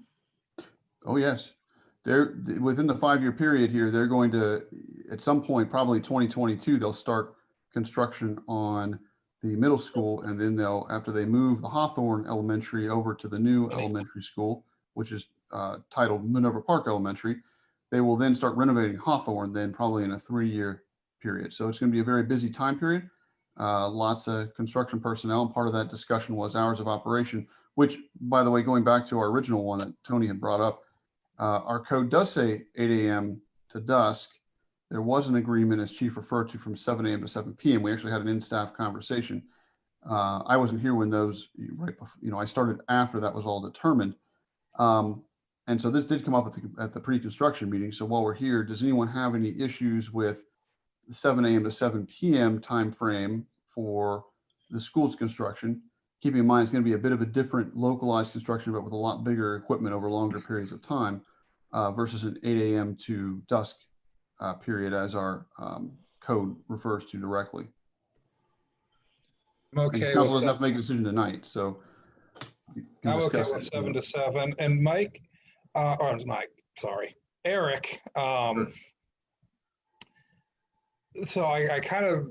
Oh, yes. They're within the 5-year period here. They're going to, at some point, probably 2022, they'll start construction on the middle school. And then after they move the Hawthorne Elementary over to the new elementary school, which is titled Minerva Park Elementary, they will then start renovating Hawthorne, then probably in a 3-year period. So it's going to be a very busy time period. Lots of construction personnel, and part of that discussion was hours of operation, which, by the way, going back to our original one that Tony had brought up, our code does say 8 a.m. to dusk. There was an agreement, as Chief referred to, from 7 a.m. to 7 p.m. We actually had an in-staff conversation. I wasn't here when those, right before, I started after that was all determined. And so this did come up at the pre-construction meeting. So while we're here, does anyone have any issues with the 7 a.m. to 7 p.m. time frame for the school's construction? Keeping in mind, it's going to be a bit of a different localized construction, but with a lot bigger equipment over longer periods of time versus an 8 a.m. to dusk period, as our code refers to directly. I'm okay. Council doesn't have to make a decision tonight, so I'm okay with 7 to 7. And Mike, Eric. So I kind of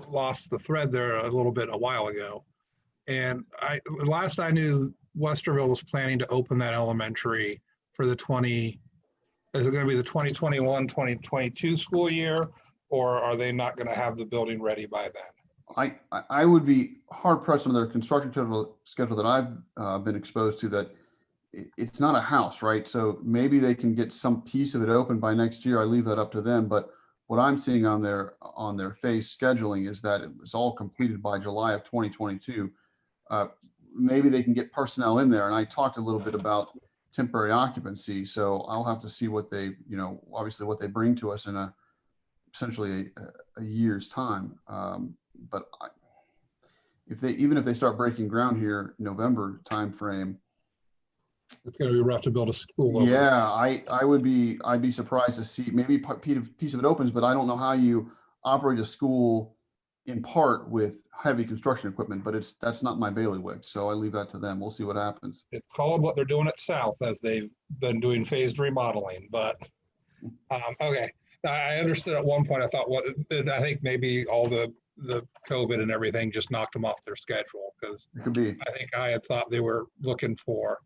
lost the thread there a little bit a while ago. And last I knew, Westerville was planning to open that elementary for is it going to be the 2021-2022 school year, or are they not going to have the building ready by then? I would be hard pressed on their construction schedule that I've been exposed to, that it's not a house, right? So maybe they can get some piece of it open by next year. I leave that up to them, but what I'm seeing on their phase scheduling is that it's all completed by July of 2022. Maybe they can get personnel in there. And I talked a little bit about temporary occupancy. So I'll have to see what they, obviously what they bring to us in essentially a year's time. But even if they start breaking ground here, November timeframe, It's going to be rough to build a school. over. yeah, I'd be surprised to see maybe a piece of it opens, but I don't know how you operate a school in part with heavy construction equipment, but that's not my bailiwick. So I leave that to them. We'll see what happens. It's called what they're doing at South, as they've been doing phased remodeling, but okay. I understood at one point, I thought, I think maybe all the COVID and everything just knocked them off their schedule, because It could be. I think I had thought they were looking for,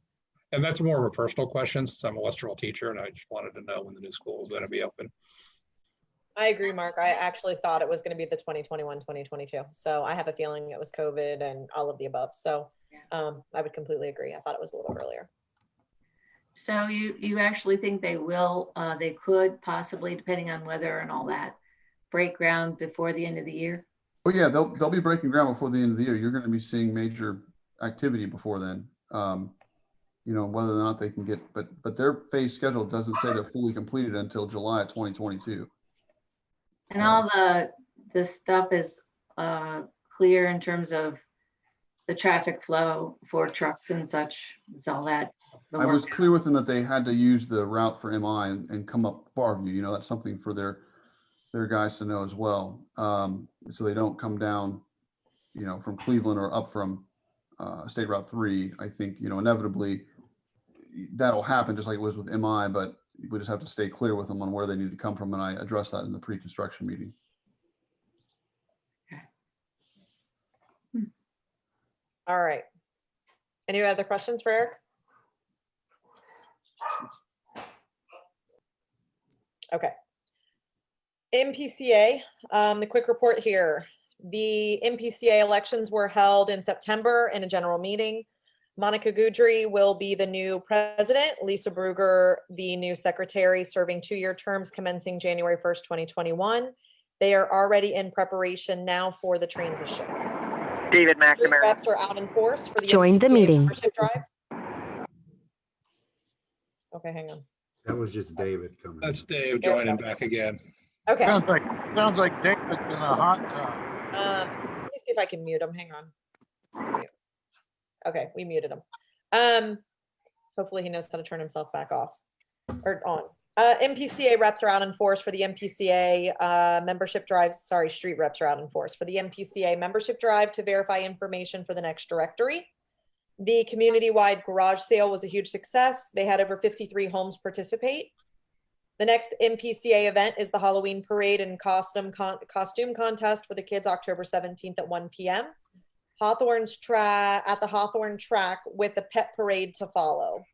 and that's more of a personal question since I'm a Westerville teacher and I just wanted to know when the new school was going to be open. I agree, Mark. I actually thought it was going to be the 2021, 2022. So I have a feeling it was COVID and all of the above. So I would completely agree. I thought it was a little earlier. So you actually think they could possibly, depending on weather and all that, break ground before the end of the year? Oh yeah, they'll be breaking ground before the end of the year. You're going to be seeing major activity before then. Whether or not they can get, but their phase schedule doesn't say they're fully completed until July of 2022. And all the stuff is clear in terms of the traffic flow for trucks and such. Is all that? I was clear with them that they had to use the route for MI and come up Farview. That's something for their guys to know as well. So they don't come down, from Cleveland or up from State Route 3. I think, inevitably that'll happen just like it was with MI, but we just have to stay clear with them on where they need to come from. And I addressed that in the pre-construction meeting. All right. Any other questions for Eric? Okay. MPCA, the quick report here. The MPCA elections were held in September in a general meeting. Monica Goudry will be the new president, Lisa Brugger, the new secretary, serving 2-year terms commencing January 1st, 2021. They are already in preparation now for the transition. David McNamara. Reps are out in force for the Join the MPCA meeting. membership drive. Okay, hang on. That was just David coming. That's Dave joining back again. Okay. Sounds like David's in a hot tub. Let me see if I can mute him. Hang on. Mute. Okay, we muted him. Hopefully he knows how to turn himself back off or on. MPCA reps are out in force for the MPCA membership drive. Sorry, street reps are out in force for the MPCA membership drive to verify information for the next directory. The community-wide garage sale was a huge success. They had over 53 homes participate. The next MPCA event is the Halloween parade and costume contest for the kids October 17th at 1 p.m. at the Hawthorne track with the pet parade to follow.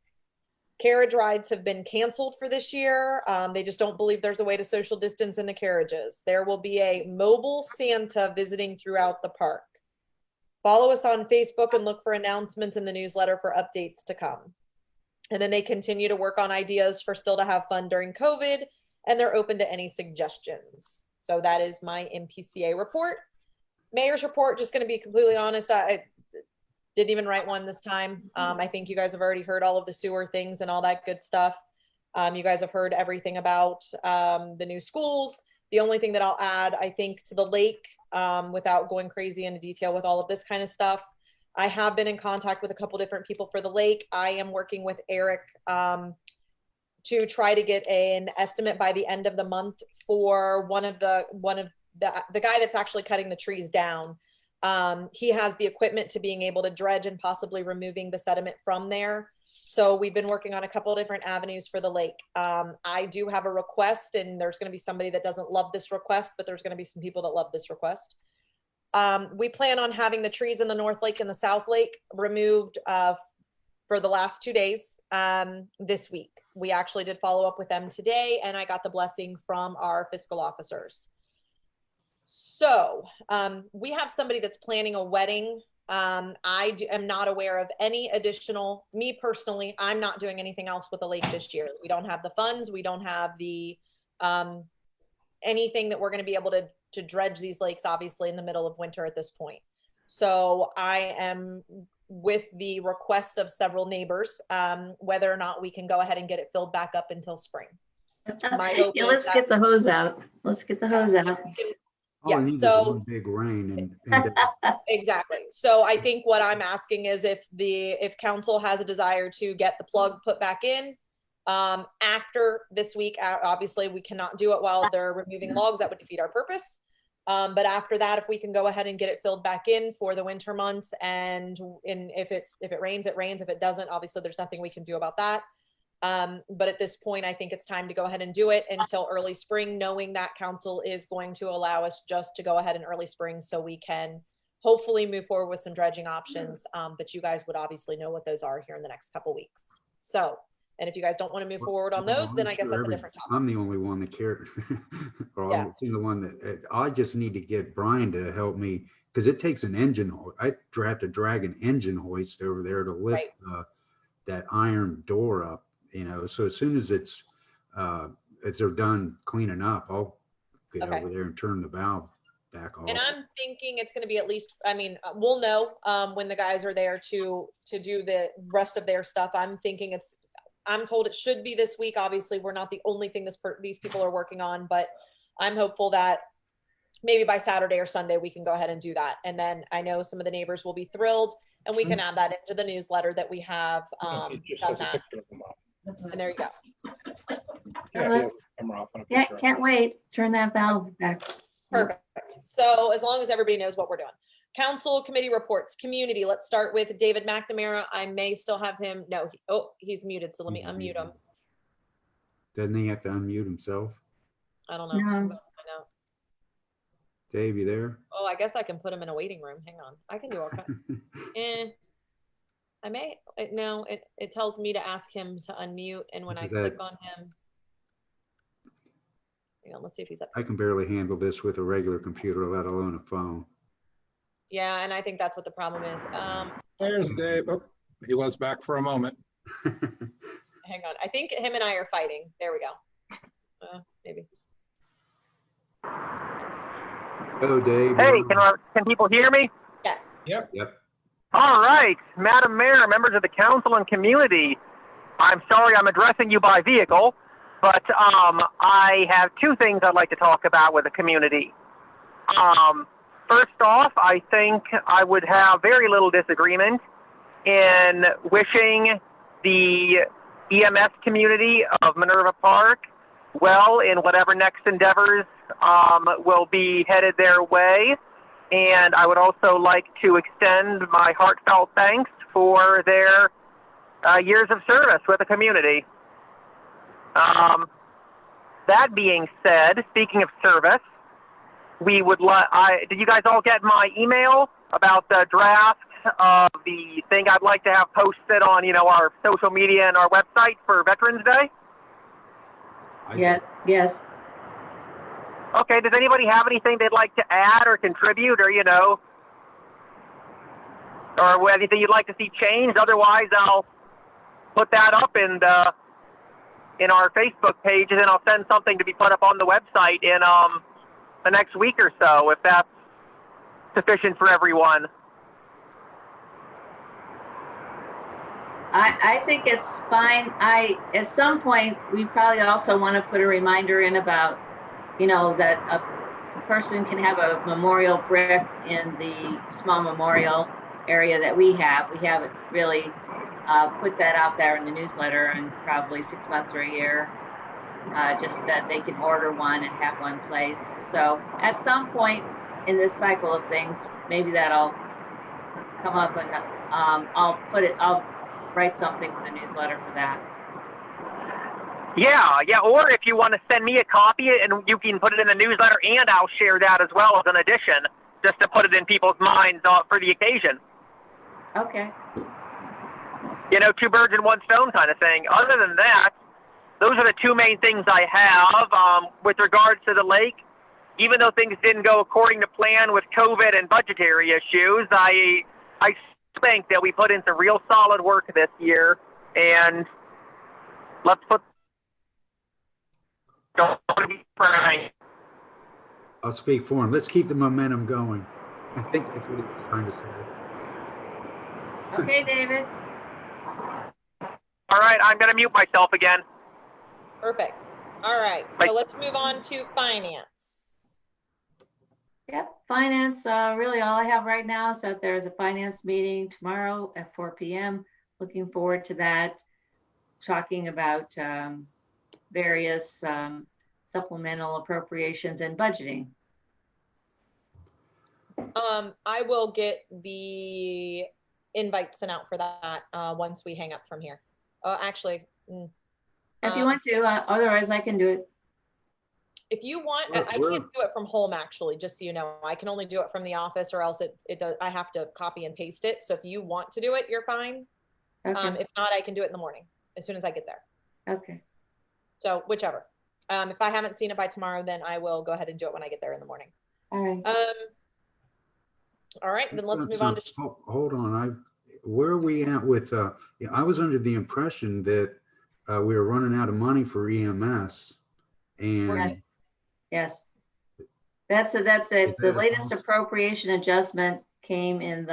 Carriage rides have been canceled for this year. They just don't believe there's a way to social distance in the carriages. There will be a mobile Santa visiting throughout the park. Follow us on Facebook and look for announcements in the newsletter for updates to come. And then they continue to work on ideas for still to have fun during COVID, and they're open to any suggestions. So that is my MPCA report. Mayor's report, just going to be completely honest, I didn't even write one this time. I think you guys have already heard all of the sewer things and all that good stuff. You guys have heard everything about the new schools. The only thing that I'll add, I think, to the lake, without going crazy into detail with all of this kind of stuff, I have been in contact with a couple different people for the lake. I am working with Eric to try to get an estimate by the end of the month for one of the guy that's actually cutting the trees down. He has the equipment to being able to dredge and possibly removing the sediment from there. So we've been working on a couple of different avenues for the lake. I do have a request, and there's going to be somebody that doesn't love this request, but there's going to be some people that love this request. We plan on having the trees in the North Lake and the South Lake removed for the last 2 days this week. We actually did follow up with them today, and I got the blessing from our fiscal officers. So we have somebody that's planning a wedding. I am not aware of any additional, me personally, I'm not doing anything else with the lake this year. We don't have the funds. We don't have the anything that we're going to be able to dredge these lakes, obviously, in the middle of winter at this point. So I am with the request of several neighbors, whether or not we can go ahead and get it filled back up until spring. My hope Yeah, is let's that- get the hose out. Let's get the hose out. All I Yes, need is so- one big rain Exactly. So I think what I'm asking is if council has a desire to get the plug put back in, after this week, obviously we cannot do it while they're removing logs. That would defeat our purpose. But after that, if we can go ahead and get it filled back in for the winter months, and if it rains, it rains. If it doesn't, obviously there's nothing we can do about that. But at this point, I think it's time to go ahead and do it until early spring, knowing that council is going to allow us just to go ahead in early spring so we can hopefully move forward with some dredging options. But you guys would obviously know what those are here in the next couple weeks. So, and if you guys don't want to move forward on those, then I guess that's a different topic. I'm the only one that cares. Or Yeah. I'm the one that I just need to get Brian to help me, because it takes an engine. I have to drag an engine hoist over there to lift that iron door up. So as soon as as they're done cleaning up, I'll get over there and turn the valve back off. And I'm thinking it's going to be at least, we'll know when the guys are there to do the rest of their stuff. I'm told it should be this week. Obviously, we're not the only thing these people are working on, but I'm hopeful that maybe by Saturday or Sunday we can go ahead and do that. And then I know some of the neighbors will be thrilled, and we can add that into the newsletter that we have It just done has a that. picture of them up. And there you go. Yeah, he has the camera off and a Yeah, picture of can't wait. Turn that valve back. Perfect. So as long as everybody knows what we're doing. Council committee reports, community. Let's start with David McNamara. I may still have him. No, he's muted. So let me unmute him. Doesn't he have to unmute himself? I don't know. No. I know. Dave, you there? Oh, I guess I can put him in a waiting room. Hang on. I can do all kinds. I may. No, it tells me to ask him to unmute. And when I click on him, hang on, let's see if he's up. I can barely handle this with a regular computer, let alone a phone. Yeah, and I think that's what the problem is. There's Dave. Oh, he was back for a moment. Hang on. I think him and I are fighting. There we go. Maybe. Oh, Dave. Hey, can people hear me? Yes. Yep. All right, Madam Mayor, members of the council and community, I'm sorry I'm addressing you by vehicle, but I have two things I'd like to talk about with the community. First off, I think I would have very little disagreement in wishing the EMS community of Minerva Park well in whatever next endeavors will be headed their way. And I would also like to extend my heartfelt thanks for their years of service with the community. That being said, speaking of service, we would did you guys all get my email about the draft of the thing I'd like to have posted on, our social media and our website for Veterans Day? Yes. Okay, does anybody have anything they'd like to add or contribute or anything you'd like to see changed? Otherwise, I'll put that up in our Facebook page, and then I'll send something to be put up on the website in the next week or so, if that's sufficient for everyone. I think it's fine. At some point, we probably also want to put a reminder in about, that a person can have a memorial brick in the small memorial area that we have. We haven't really put that out there in the newsletter in probably 6 months or a year, just that they can order one and have one placed. So at some point in this cycle of things, maybe that'll come up, and I'll write something for the newsletter for that. Yeah, or if you want to send me a copy and you can put it in the newsletter, and I'll share that as well as an addition, just to put it in people's minds for the occasion. Okay. Two birds in one stone kind of thing. Other than that, those are the two main things I have. With regards to the lake, even though things didn't go according to plan with COVID and budgetary issues, I think that we put in some real solid work this year, and let's put don't be crying. I'll speak for him. Let's keep the momentum going. I think that's what he was trying to say. Okay, David. All right, I'm going to mute myself again. Perfect. All right, so let's move on to finance. Yep, finance, really all I have right now is that there's a finance meeting tomorrow at 4 p.m. Looking forward to that, talking about various supplemental appropriations and budgeting. I will get the invite sent out for that once we hang up from here. Actually, If you want to, otherwise I can do it. if you want, I can't do it from home actually, just so you know. I can only do it from the office, or else it does. I have to copy and paste it. So if you want to do it, you're fine. Okay. If not, I can do it in the morning as soon as I get there. Okay. So whichever. If I haven't seen it by tomorrow, then I will go ahead and do it when I get there in the morning. All right. All right, then let's move on to. Hold on, where are we at with? I was under the impression that we were running out of money for EMS, and Yes. That's it. The latest appropriation adjustment came in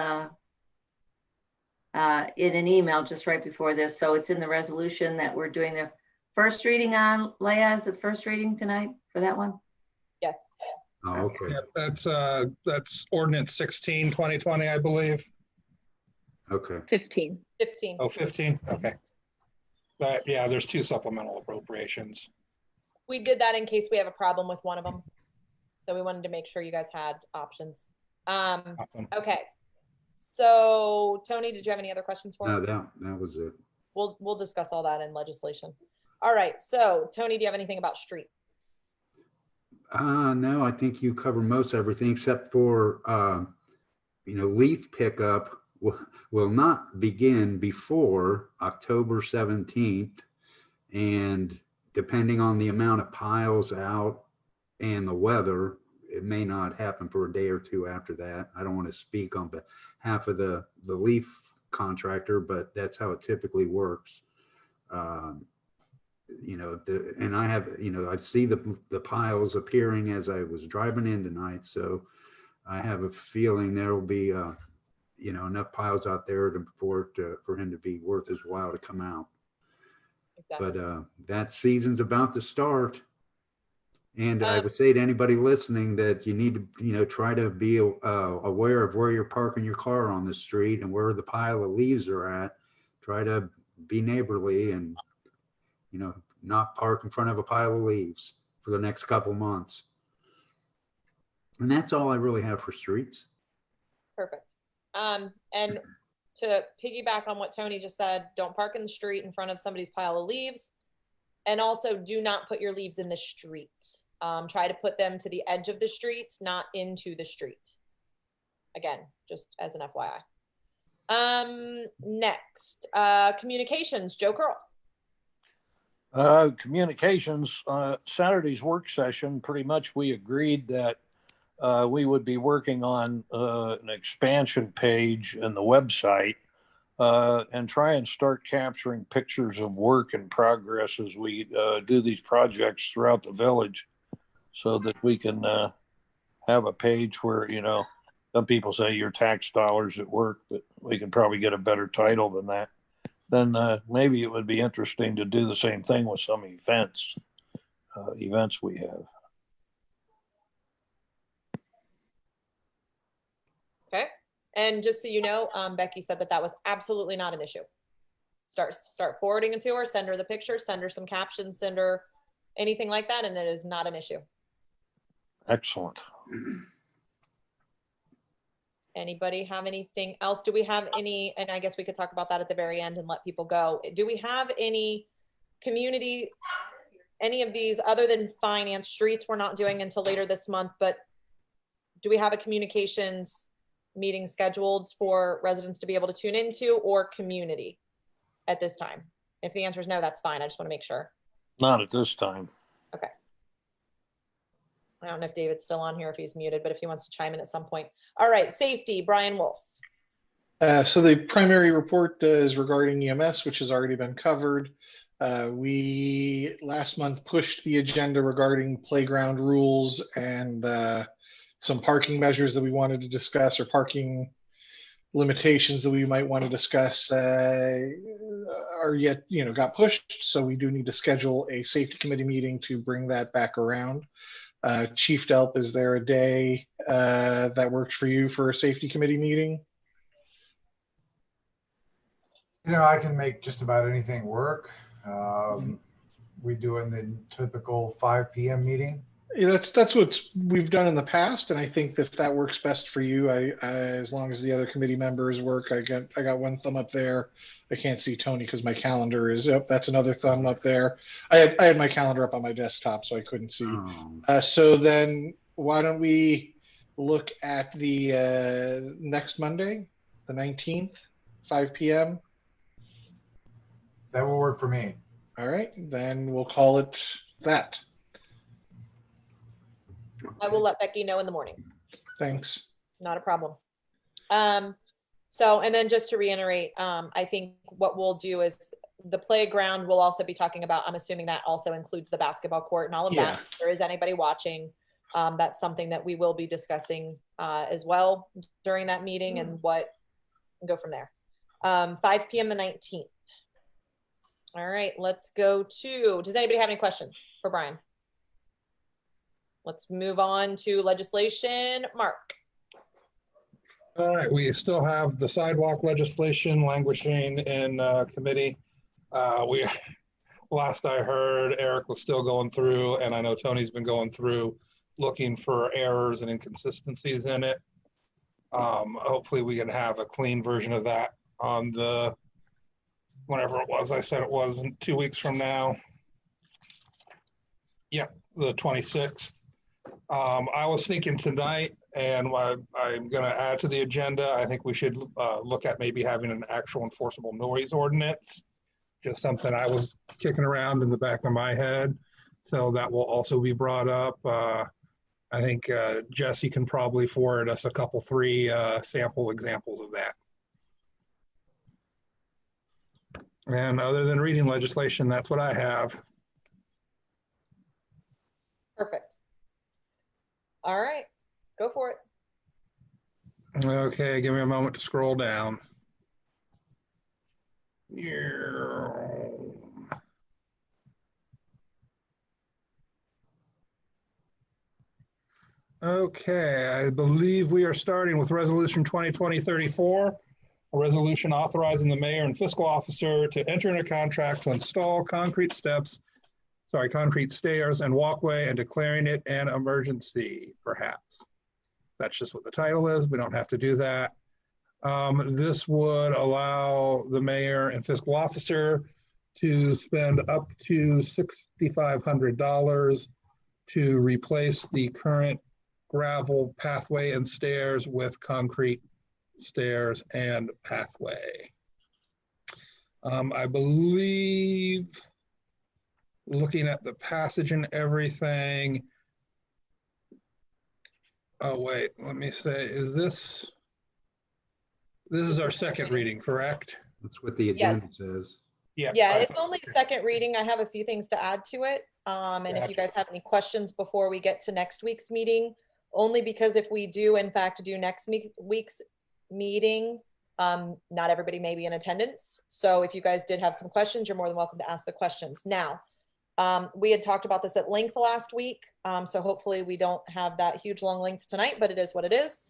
in an email just right before this. So it's in the resolution that we're doing the first reading on. Leah, is it the first reading tonight for that one? Yes. Oh, okay. Yeah, that's ordinance 16, 2020, I believe. Okay. 15. 15. Oh, 15, okay. But yeah, there's 2 supplemental appropriations. We did that in case we have a problem with one of them. So we wanted to make sure you guys had options. Awesome. Okay. So Tony, did you have any other questions for me? No, that was it. We'll discuss all that in legislation. All right. So Tony, do you have anything about streets? No, I think you cover most everything except for, leaf pickup will not begin before October 17th. And depending on the amount of piles out and the weather, it may not happen for a day or two after that. I don't want to speak on behalf of the leaf contractor, but that's how it typically works. And I have, I see the piles appearing as I was driving in tonight. So I have a feeling there will be, enough piles out there for him to be worth his while to come out. Exactly. But that season's about to start. And I would say to anybody listening that you need to, try to be aware of where you're parking your car on the street and where the pile of leaves are at. Try to be neighborly and, not park in front of a pile of leaves for the next couple months. And that's all I really have for streets. Perfect. And to piggyback on what Tony just said, don't park in the street in front of somebody's pile of leaves. And also do not put your leaves in the street. Try to put them to the edge of the street, not into the street. Again, just as an FYI. Next, communications, Joe Curl. Communications, Saturday's work session, pretty much we agreed that we would be working on an expansion page in the website and try and start capturing pictures of work in progress as we do these projects throughout the village so that we can have a page where, some people say your tax dollars at work, but we can probably get a better title than that. Then maybe it would be interesting to do the same thing with some events we have. Okay. And just so you know, Becky said that was absolutely not an issue. Start forwarding it to her, send her the picture, send her some captions, send her anything like that, and it is not an issue. Excellent. Anybody have anything else? Do we have any, and I guess we could talk about that at the very end and let people go. Do we have any community, any of these other than finance? Streets we're not doing until later this month, but do we have a communications meeting scheduled for residents to be able to tune into, or community at this time? If the answer is no, that's fine. I just want to make sure. Not at this time. Okay. I don't know if David's still on here, if he's muted, but if he wants to chime in at some point. All right, safety, Brian Wolf. So the primary report is regarding EMS, which has already been covered. We last month pushed the agenda regarding playground rules and some parking measures that we wanted to discuss, or parking limitations that we might want to discuss are yet, got pushed. So we do need to schedule a safety committee meeting to bring that back around. Chief Delp, is there a day that works for you for a safety committee meeting? I can make just about anything work. We do in the typical 5 p.m. meeting. Yeah, that's what we've done in the past, and I think that works best for you. I as long as the other committee members work, I got one thumb up there. I can't see Tony because my calendar is up. That's another thumb up there. I had my calendar up on my desktop, so I couldn't see. So then, why don't we look at the next Monday, the 19th, 5 p.m. That will work for me. All right, then we'll call it that. I will let Becky know in the morning. Thanks. Not a problem. So, and then just to reiterate, I think what we'll do is the playground we'll also be talking about. I'm assuming that also includes the basketball court and all of that. If there is anybody watching, that's something that we will be discussing as well during that meeting, and go from there. 5 p.m. the 19th. All right, let's go to, does anybody have any questions for Brian? Let's move on to legislation. Mark. All right, we still have the sidewalk legislation languishing in committee. Last I heard, Eric was still going through, and I know Tony's been going through looking for errors and inconsistencies in it. Hopefully we can have a clean version of that on the, whenever it was, I said it was 2 weeks from now. Yep, the 26th. I was thinking tonight, and I'm going to add to the agenda, I think we should look at maybe having an actual enforceable noise ordinance. Just something I was kicking around in the back of my head. So that will also be brought up. I think Jesse can probably forward us a couple, 3 sample examples of that. And other than reading legislation, that's what I have. Perfect. All right, go for it. Okay, give me a moment to scroll down. Okay, I believe we are starting with Resolution 2020-34, a resolution authorizing the mayor and fiscal officer to enter into a contract to install concrete stairs and walkway, and declaring it an emergency, perhaps. That's just what the title is. We don't have to do that. This would allow the mayor and fiscal officer to spend up to $6,500 to replace the current gravel pathway and stairs with concrete stairs and pathway. I believe, looking at the passage and everything, oh wait, let me say, this is our second reading, correct? That's what the agenda says. Yeah, it's only second reading. I have a few things to add to it. And if you guys have any questions before we get to next week's meeting, only because if we do in fact do next week's meeting, not everybody may be in attendance. So if you guys did have some questions, you're more than welcome to ask the questions. Now, we had talked about this at length last week. So hopefully we don't have that huge long length tonight, but it is what it is.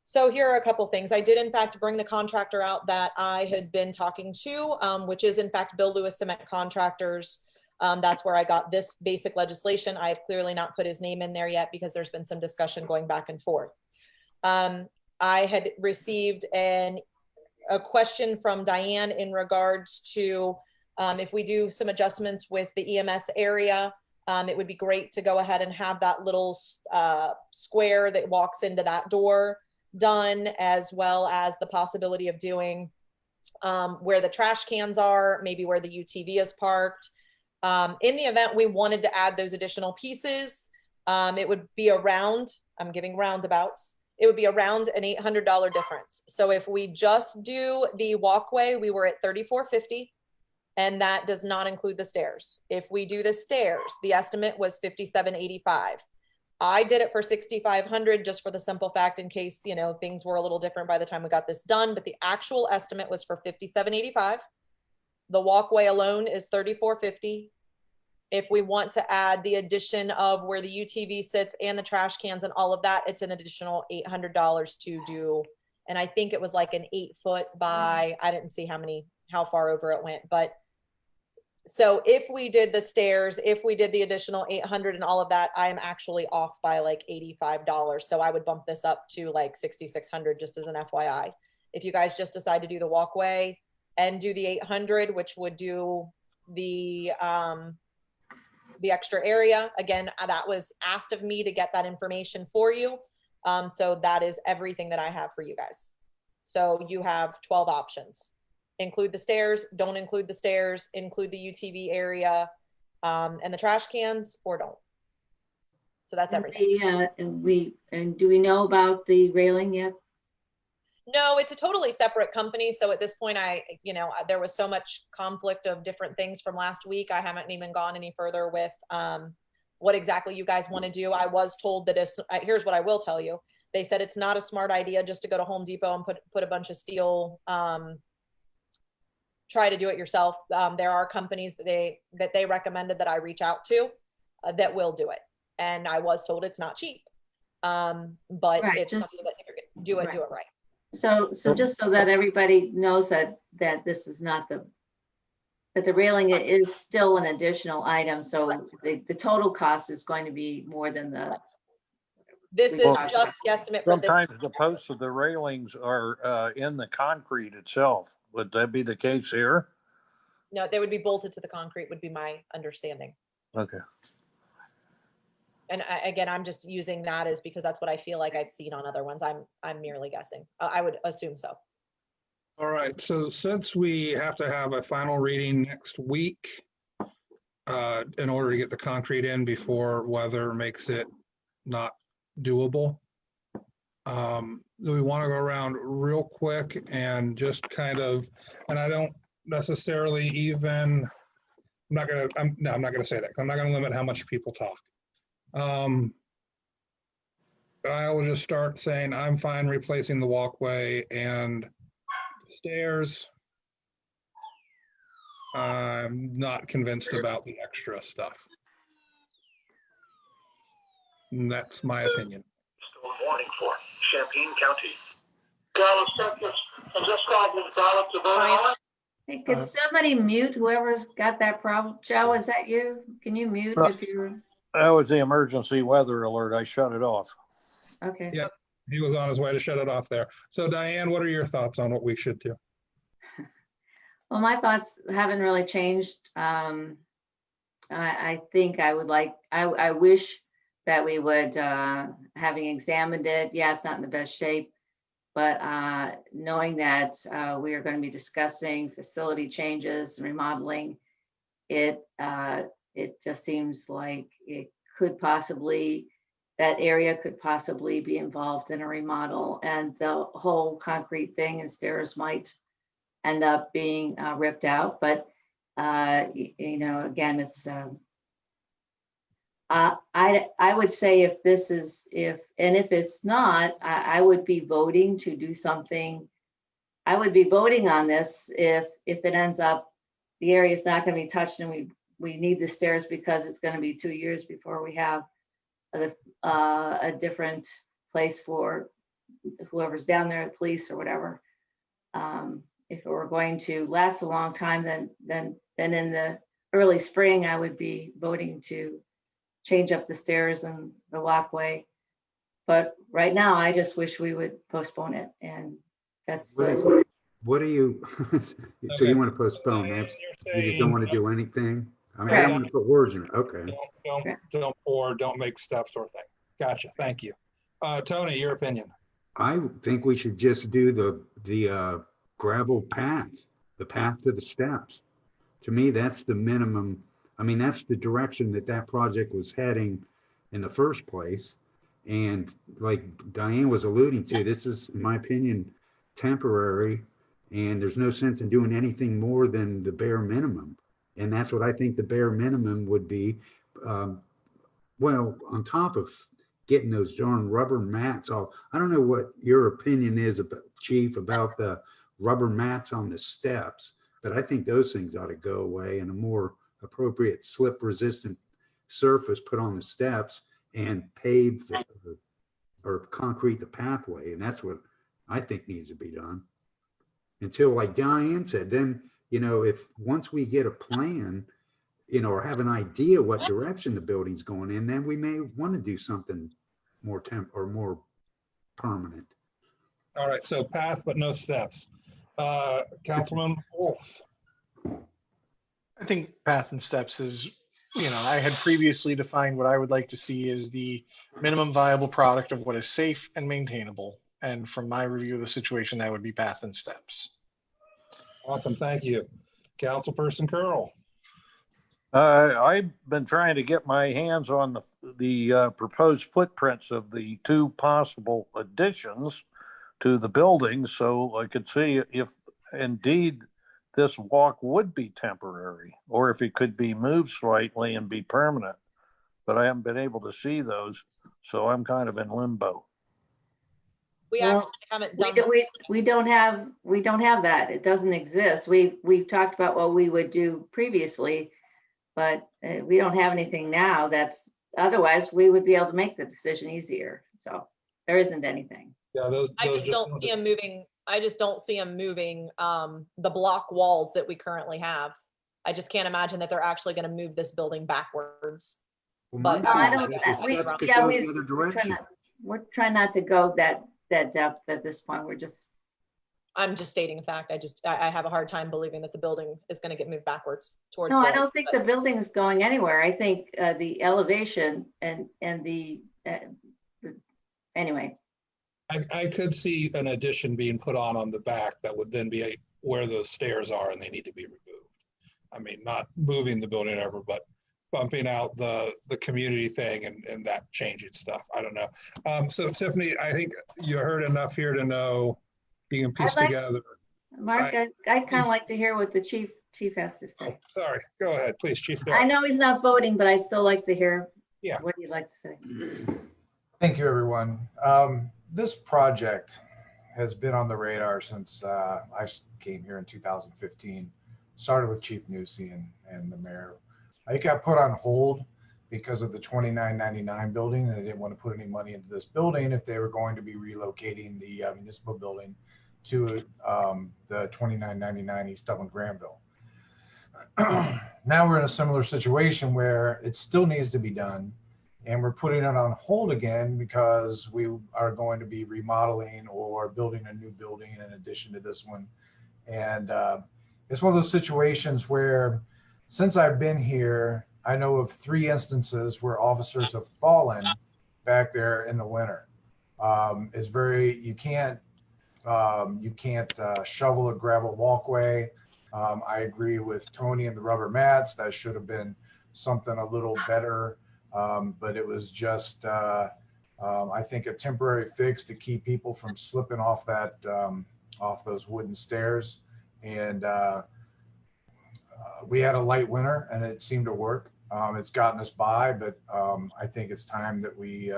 So here are a couple things. I did in fact bring the contractor out that I had been talking to, which is in fact Bill Lewis Cement Contractors. That's where I got this basic legislation. I have clearly not put his name in there yet because there's been some discussion going back and forth. I had received a question from Diane in regards to if we do some adjustments with the EMS area, it would be great to go ahead and have that little square that walks into that door done, as well as the possibility of doing where the trash cans are, maybe where the UTV is parked. In the event we wanted to add those additional pieces, it would be around, I'm giving roundabouts, it would be around an $800 difference. So if we just do the walkway, we were at $34.50. And that does not include the stairs. If we do the stairs, the estimate was $57.85. I did it for $6,500 just for the simple fact in case, you know, things were a little different by the time we got this done, but the actual estimate was for $57.85. The walkway alone is $34.50. If we want to add the addition of where the UTV sits and the trash cans and all of that, it's an additional $800 to do. And I think it was like an 8 foot by, I didn't see how far over it went, but so if we did the stairs, if we did the additional 800 and all of that, I am actually off by like $85. So I would bump this up to like 6,600 just as an FYI. If you guys just decide to do the walkway and do the 800, which would do the extra area, again, that was asked of me to get that information for you. So that is everything that I have for you guys. So you have 12 options. Include the stairs, don't include the stairs, include the UTV area, and the trash cans, or don't. So that's everything. And do we know about the railing yet? No, it's a totally separate company. So at this point, there was so much conflict of different things from last week. I haven't even gone any further with what exactly you guys want to do. I was told that here's what I will tell you. They said it's not a smart idea just to go to Home Depot and put a bunch of steel, try to do it yourself. There are companies that they recommended that I reach out to that will do it. And I was told it's not cheap, but right, it's something that you're gonna do it right. So just so that everybody knows that this is not that the railing is still an additional item. So the total cost is going to be more than this is just the estimate for this. Sometimes the posts of the railings are in the concrete itself. Would that be the case here? No, they would be bolted to the concrete, would be my understanding. Okay. And again, I'm just using that as because that's what I feel like I've seen on other ones. I'm merely guessing. I would assume so. All right. So since we have to have a final reading next week in order to get the concrete in before weather makes it not doable, do we want to go around real quick and just kind of, and I don't necessarily even, I'm not going to say that. I'm not going to limit how much people talk. But I will just start saying I'm fine replacing the walkway and the stairs. I'm not convinced about the extra stuff. And that's my opinion. Storm warning for Champaign County. Dallas, I'm just calling Dallas to vote on it. Hey, could somebody mute whoever's got that problem? Joe, is that you? Can you mute if you're? That was the emergency weather alert. I shut it off. Okay. Yeah, he was on his way to shut it off there. So Diane, what are your thoughts on what we should do? Well, my thoughts haven't really changed. I think I wish that we would, having examined it, yeah, it's not in the best shape, but knowing that we are going to be discussing facility changes, remodeling, it just seems like that area could possibly be involved in a remodel, and the whole concrete thing and stairs might end up being ripped out. But again, it's I would say if it's not, I would be voting to do something. I would be voting on this if it ends up the area is not going to be touched and we need the stairs because it's going to be 2 years before we have a different place for whoever's down there, the police or whatever. If it were going to last a long time, then in the early spring, I would be voting to change up the stairs and the walkway. But right now, I just wish we would postpone it, and that's. What do you? So you want to postpone? That's you just don't want to do anything. I mean, I don't want to put words in it. Okay. Don't make steps or thing. Gotcha. Thank you. Tony, your opinion. I think we should just do the gravel path, the path to the steps. To me, that's the minimum. I mean, that's the direction that project was heading in the first place. And like Diane was alluding to, this is, in my opinion, temporary. And there's no sense in doing anything more than the bare minimum. And that's what I think the bare minimum would be. Well, on top of getting those darn rubber mats off, I don't know what your opinion is about, Chief, about the rubber mats on the steps, but I think those things ought to go away and a more appropriate slip resistant surface put on the steps and pave or concrete the pathway. And that's what I think needs to be done. Until, like Diane said, then, if once we get a plan, or have an idea what direction the building's going in, then we may want to do something more more permanent. All right, so path, but no steps. Councilman Wolf. I think path and steps is, I had previously defined what I would like to see as the minimum viable product of what is safe and maintainable. And from my review of the situation, that would be path and steps. Awesome, thank you. Councilperson Curl. I've been trying to get my hands on the proposed footprints of the two possible additions to the building, so I could see if indeed this walk would be temporary, or if it could be moved slightly and be permanent. But I haven't been able to see those, so I'm kind of in limbo. We Well, actually haven't done We don't have that. It doesn't exist. We've talked about what we would do previously, but we don't have anything now otherwise we would be able to make the decision easier. So there isn't anything. Yeah, I just don't see them moving. I just don't see them moving the block walls that we currently have. I just can't imagine that they're actually going to move this building backwards. Well, But my No, I thing don't. is the steps could go the other direction. We're trying not to go that depth at this point. I'm just stating a fact. I have a hard time believing that the building is going to get moved backwards towards. No, I don't think the building is going anywhere. I think the elevation and the anyway. I could see an addition being put on the back that would then be where those stairs are and they need to be removed. I mean, not moving the building over, but bumping out the community thing and that changing stuff. I don't know. So Tiffany, I think you heard enough here to know you can piece together. Mark, I kind of like to hear what the chief has to say. Oh, sorry, go ahead, please, Chief. I know he's not voting, but I'd still like to hear Yeah. what he'd like to say. Thank you, everyone. This project has been on the radar since I came here in 2015. Started with Chief Newsy and the mayor. It got put on hold because of the 2999 building, and they didn't want to put any money into this building if they were going to be relocating the municipal building to the 2999 East Dublin Granville. Now we're in a similar situation where it still needs to be done, and we're putting it on hold again because we are going to be remodeling or building a new building in addition to this one. And it's one of those situations where, since I've been here, I know of 3 instances where officers have fallen back there in the winter. It's you can't shovel a gravel walkway. I agree with Tony and the rubber mats. That should have been something a little better, but it was just, I think, a temporary fix to keep people from slipping off off those wooden stairs. And we had a light winter and it seemed to work. It's gotten us by, but I think it's time that we,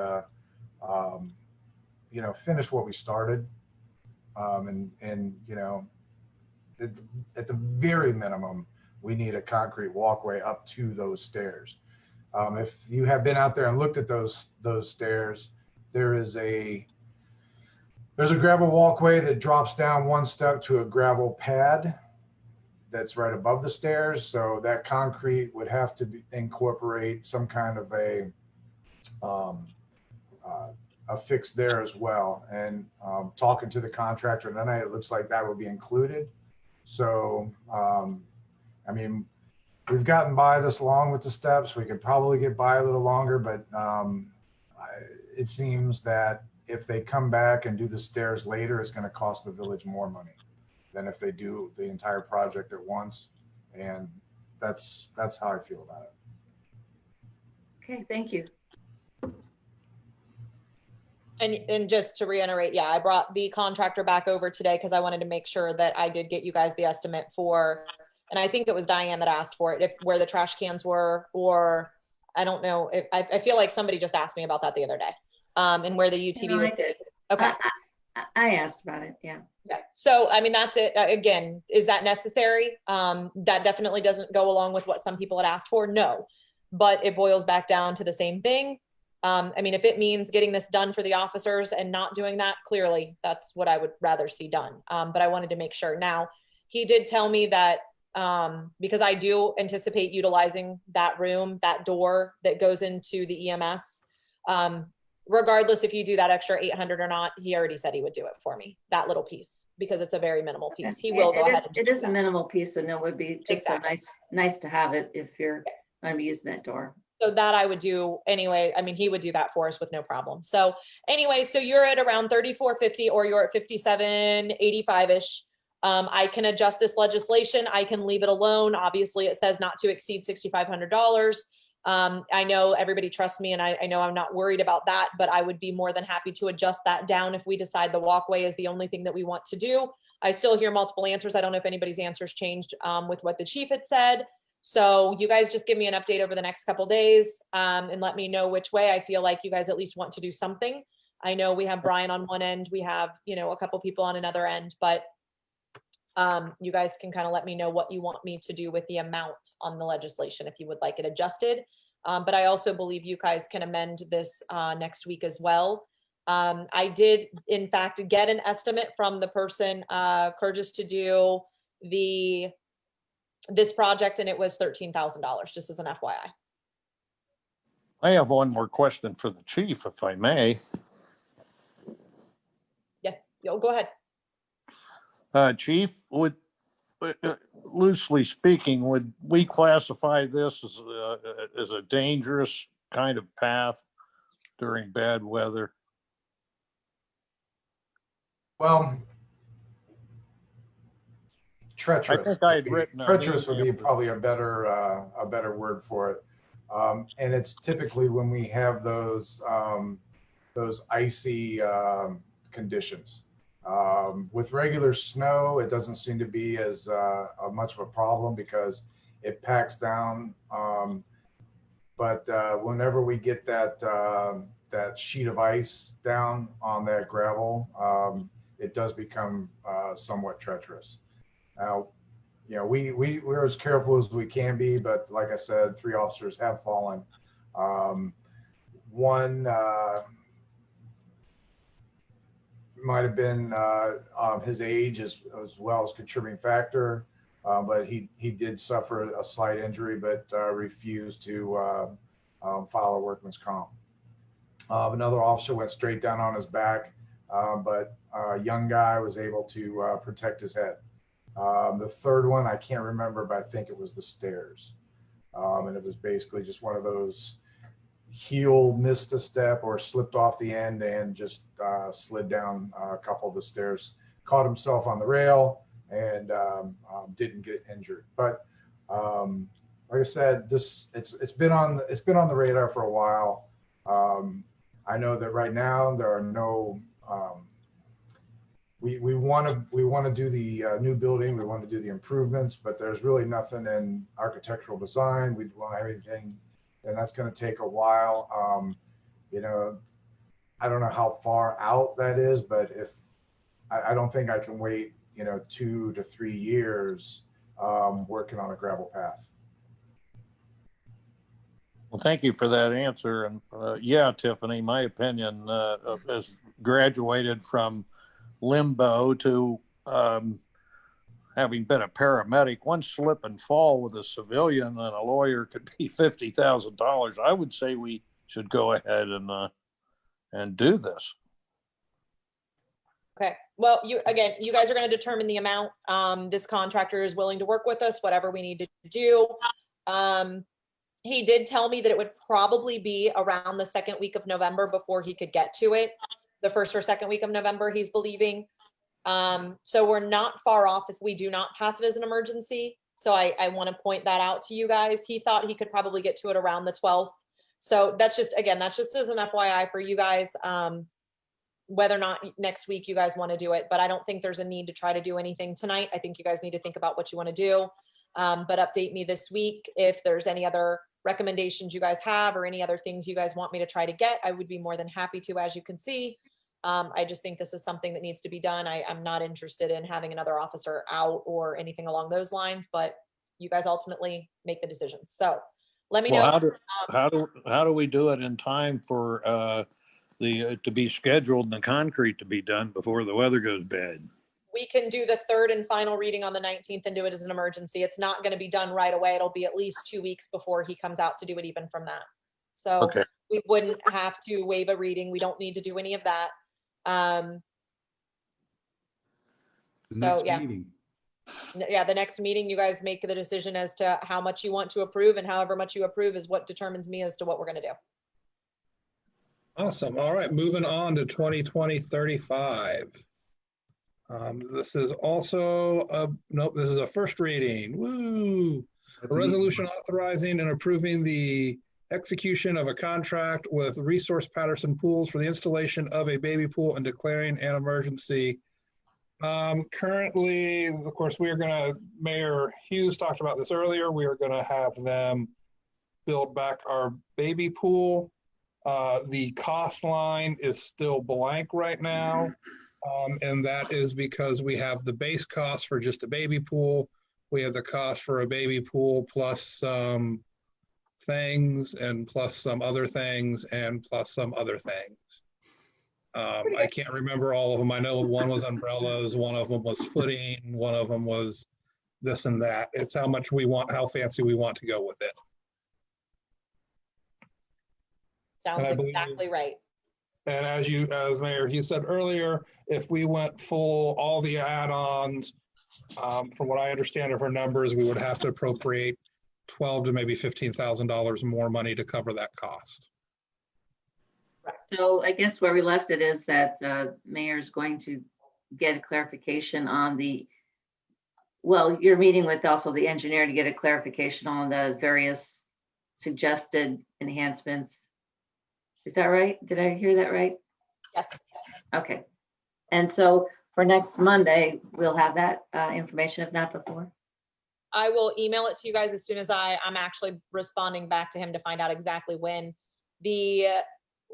finish what we started. At the very minimum, we need a concrete walkway up to those stairs. If you have been out there and looked at those stairs, there's a gravel walkway that drops down 1 step to a gravel pad that's right above the stairs. So that concrete would have to incorporate some kind of a fix there as well. And talking to the contractor tonight, it looks like that will be included. So, I mean, we've gotten by this long with the steps. We could probably get by a little longer, but it seems that if they come back and do the stairs later, it's going to cost the village more money than if they do the entire project at once. And that's how I feel about it. Okay, thank you. And just to reiterate, yeah, I brought the contractor back over today because I wanted to make sure that I did get you guys the estimate for, and I think it was Diane that asked for it, if where the trash cans were, or I don't know, if, I feel like somebody just asked me about that the other day, and where the UTV was. I did. Okay. I asked about it, yeah. Yeah. So, I mean, that's it. Again, is that necessary? That definitely doesn't go along with what some people had asked for. No, but it boils back down to the same thing. I mean, if it means getting this done for the officers and not doing that, clearly that's what I would rather see done. But I wanted to make sure. Now, he did tell me that because I do anticipate utilizing that room, that door that goes into the EMS, regardless if you do that extra 800 or not, he already said he would do it for me, that little piece, because it's a very minimal piece. He will go ahead. It is a minimal piece, and it would be just so nice to have it if you're going to be using that door. So that I would do anyway. I mean, he would do that for us with no problem. So anyway, so you're at around 3450 or you're at 5785-ish. I can adjust this legislation. I can leave it alone. Obviously, it says not to exceed $6,500. I know everybody trusts me, and I know I'm not worried about that, but I would be more than happy to adjust that down if we decide the walkway is the only thing that we want to do. I still hear multiple answers. I don't know if anybody's answers changed with what the chief had said. So you guys just give me an update over the next couple days and let me know which way. I feel like you guys at least want to do something. I know we have Brian on one end, we have, you know, a couple people on another end, but you guys can kind of let me know what you want me to do with the amount on the legislation if you would like it adjusted. But I also believe you guys can amend this next week as well. I did, in fact, get an estimate from the person, Kurgis, to do this project, and it was $13,000, just as an FYI. I have one more question for the chief, if I may. Yes, go ahead. Chief, would loosely speaking, would we classify this as a dangerous kind of path during bad weather? Well, treacherous. I think I had written treacherous would be probably a better word for it. And it's typically when we have those icy conditions. With regular snow, it doesn't seem to be as much of a problem because it packs down. But whenever we get that sheet of ice down on that gravel, it does become somewhat treacherous. Now, you know, we're as careful as we can be, but like I said, 3 officers have fallen. One might have been his age as well as contributing factor, but he did suffer a slight injury, but refused to file a workman's comp. Another officer went straight down on his back, but a young guy was able to protect his head. The third one, I can't remember, but I think it was the stairs. And it was basically just one of those heel missed a step or slipped off the end and just slid down a couple of the stairs, caught himself on the rail, and didn't get injured. But like I said, it's been on the radar for a while. I know that right now there are no. We want to do the new building. We want to do the improvements, but there's really nothing in architectural design. We want everything, and that's going to take a while. You know, I don't know how far out that is, but if I don't think I can wait, you know, 2 to 3 years working on a gravel path. Well, thank you for that answer. And yeah, Tiffany, my opinion has graduated from limbo to having been a paramedic. One slip and fall with a civilian and a lawyer could be $50,000. I would say we should go ahead and do this. Okay. Well, you guys are going to determine the amount. This contractor is willing to work with us, whatever we need to do. He did tell me that it would probably be around the second week of November before he could get to it. The first or second week of November, he's believing. So we're not far off if we do not pass it as an emergency. So I want to point that out to you guys. He thought he could probably get to it around the 12th. So that's just as an FYI for you guys. whether or not next week you guys want to do it, but I don't think there's a need to try to do anything tonight. I think you guys need to think about what you want to do. But update me this week if there's any other recommendations you guys have or any other things you guys want me to try to get. I would be more than happy to, as you can see. I just think this is something that needs to be done. I'm not interested in having another officer out or anything along those lines, but you guys ultimately make the decision. So let me know. How do we do it in time for to be scheduled and the concrete to be done before the weather goes bad? We can do the third and final reading on the 19th and do it as an emergency. It's not going to be done right away. It'll be at least 2 weeks before he comes out to do it, even from that. So Okay. we wouldn't have to waive a reading. We don't need to do any of that. The next meeting. Yeah, the next meeting, you guys make the decision as to how much you want to approve, and however much you approve is what determines me as to what we're going to do. Awesome. All right, moving on to 2020-35. This is also nope, this is a first reading. Woo! That's A an easy resolution one. authorizing and approving the execution of a contract with Resource Patterson Pools for the installation of a baby pool and declaring an emergency. Currently, of course, we are going to, Mayor Hughes talked about this earlier, we are going to have them build back our baby pool. The cost line is still blank right now. And that is because we have the base cost for just a baby pool. We have the cost for a baby pool plus some things and plus some other things and plus some other things. I can't remember all of them. I know one was umbrellas, one of them was footing, one of them was this and that. It's how much we want, how fancy we want to go with it. Sounds exactly right. And as Mayor Hughes said earlier, if we went full, all the add-ons, from what I understand of her numbers, we would have to appropriate $12,000 to maybe $15,000 more money to cover that cost. So I guess where we left it is that Mayor's going to get a clarification on well, you're meeting with also the engineer to get a clarification on the various suggested enhancements. Is that right? Did I hear that right? Yes. Okay. And so for next Monday, we'll have that information, if not before. I will email it to you guys as soon as I'm actually responding back to him to find out exactly when.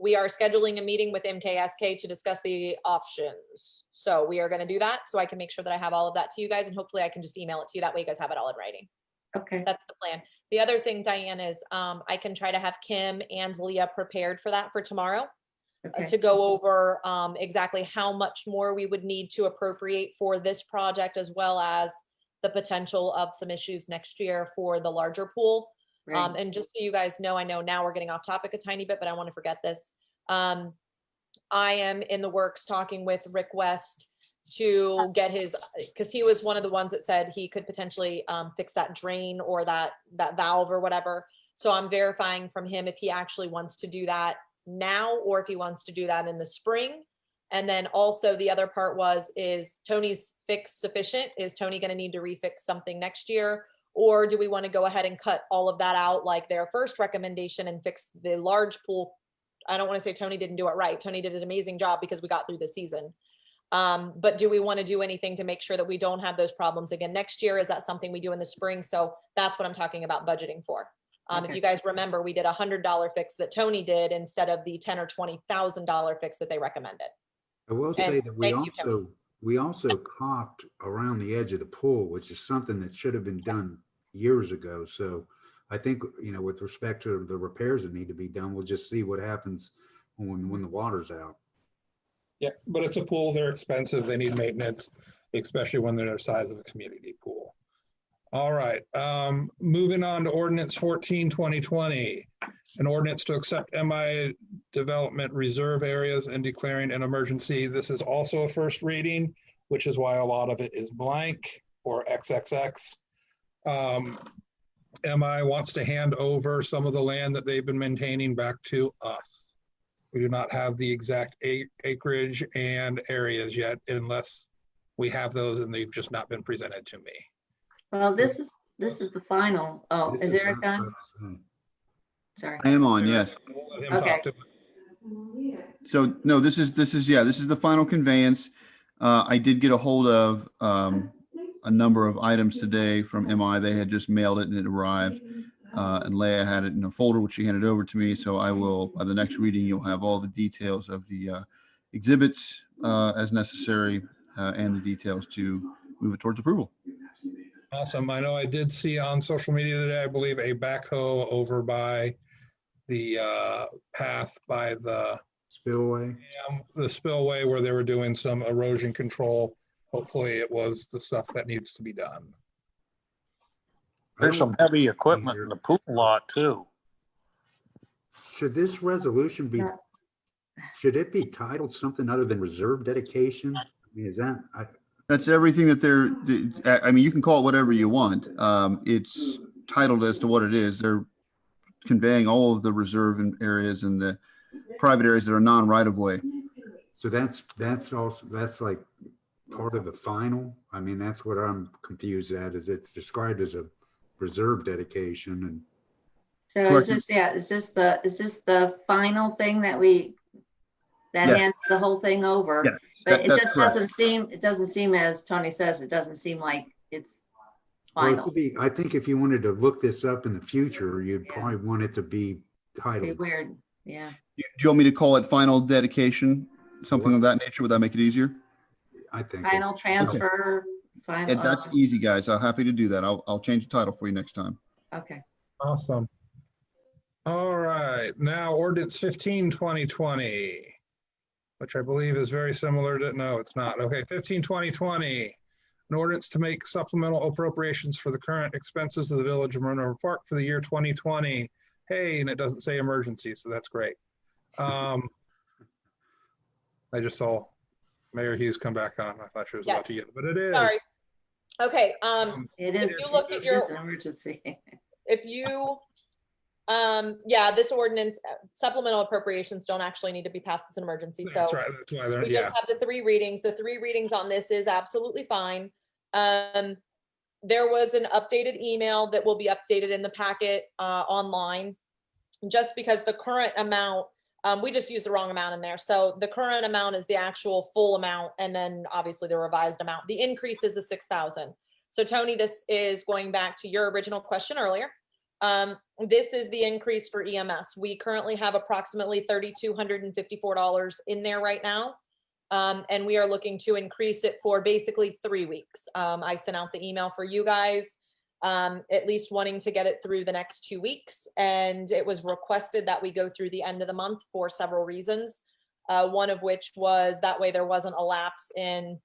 We are scheduling a meeting with MKSK to discuss the options. So we are going to do that so I can make sure that I have all of that to you guys, and hopefully I can just email it to you. That way you guys have it all in writing. Okay. That's the plan. The other thing, Diane, is I can try to have Kim and Leah prepared for that for tomorrow. Okay. To go over exactly how much more we would need to appropriate for this project, as well as the potential of some issues next year for the larger pool. Right. And just so you guys know, I know now we're getting off topic a tiny bit, but I want to forget this. I am in the works talking with Rick West to get his, because he was one of the ones that said he could potentially fix that drain or that valve or whatever. So I'm verifying from him if he actually wants to do that now or if he wants to do that in the spring. And then also the other part is Tony's fix sufficient? Is Tony going to need to refix something next year? Or do we want to go ahead and cut all of that out like their first recommendation and fix the large pool? I don't want to say Tony didn't do it right. Tony did an amazing job because we got through the season. But do we want to do anything to make sure that we don't have those problems again next year? Is that something we do in the spring? So that's what I'm talking about budgeting for. If you guys remember, we did a $100 fix that Tony did instead of the $10,000 or $20,000 fix that they recommended. I will say that we also caulked around the edge of the pool, which is something that should have been done years ago. So I think, with respect to the repairs that need to be done, we'll just see what happens when the water's out. Yeah, but it's a pool. They're expensive. They need maintenance, especially when they're the size of a community pool. All right, moving on to ordinance 14/2020, an ordinance to accept MI development reserve areas and declaring an emergency. This is also a first reading, which is why a lot of it is blank or XXX. MI wants to hand over some of the land that they've been maintaining back to us. We do not have the exact acreage and areas yet, unless we have those and they've just not been presented to me. Well, this is the final. Oh, is Eric on? Sorry. I am on, yes. We'll let him Okay. talk to So no, this is the final conveyance. I did get a hold of a number of items today from MI. They had just mailed it and it arrived. And Leah had it in a folder, which she handed over to me. So I will, by the next reading, you'll have all the details of the exhibits as necessary and the details to move it towards approval. Awesome. I know I did see on social media today, I believe, a backhoe over by the path by the Spillway. the spillway where they were doing some erosion control. Hopefully it was the stuff that needs to be done. There's some heavy equipment in the pool lot too. Should this resolution be, should it be titled something other than reserve dedication? I mean, is that, That's everything that I mean, you can call it whatever you want. It's titled as to what it is. They're conveying all of the reserve areas and the private areas that are non-right of way. so that's also, that's like part of the final? I mean, that's what I'm confused at, is it's described as a reserve dedication and. So is this, is this the final thing that hands the whole thing over? Yes, But it that's just correct. doesn't seem, as Tony says, it doesn't seem like it's Well, it final. could be, I think if you wanted to look this up in the future, you'd probably want it to be Pretty titled. weird, yeah. Do you want me to call it final dedication? Something of that nature? Would that make it easier? I think. Final transfer, final. And that's easy, guys. I'm happy to do that. I'll change the title for you next time. Okay. Awesome. All right, now ordinance 15, 2020, which I believe is very similar to, no, it's not. Okay, 15, 2020, an ordinance to make supplemental appropriations for the current expenses of the Village of Minerva Park for the year 2020. Hey, and it doesn't say emergency, so that's great. I just saw Mayor Hughes come back on. I thought she was about to get it, but it is. Sorry. Okay, It is, if you look at it your, is an emergency. if you, yeah, this ordinance, supplemental appropriations don't actually need to be passed as an emergency. So That's right. That's why they're, we yeah. just have the 3 readings. The 3 readings on this is absolutely fine. There was an updated email that will be updated in the packet online, just because the current amount, we just used the wrong amount in there. So the current amount is the actual full amount, and then obviously the revised amount. The increase is the 6,000. So Tony, this is going back to your original question earlier. This is the increase for EMS. We currently have approximately $3,254 in there right now. And we are looking to increase it for basically 3 weeks. I sent out the email for you guys, at least wanting to get it through the next 2 weeks. And it was requested that we go through the end of the month for several reasons. One of which was that way there wasn't a lapse in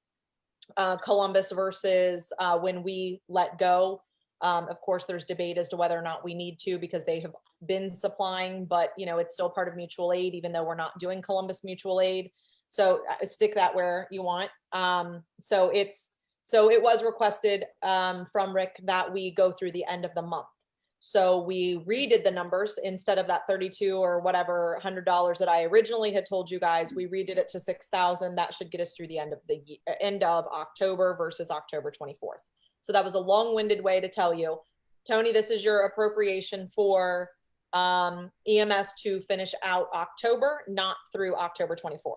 Columbus versus when we let go. Of course, there's debate as to whether or not we need to, because they have been supplying, but you know, it's still part of mutual aid, even though we're not doing Columbus mutual aid. So stick that where you want. So it was requested from Rick that we go through the end of the month. So we redid the numbers instead of that 32 or whatever $100 that I originally had told you guys. We redid it to 6,000. That should get us through the end of October versus October 24th. So that was a long-winded way to tell you, Tony, this is your appropriation for EMS to finish out October, not through October 24th.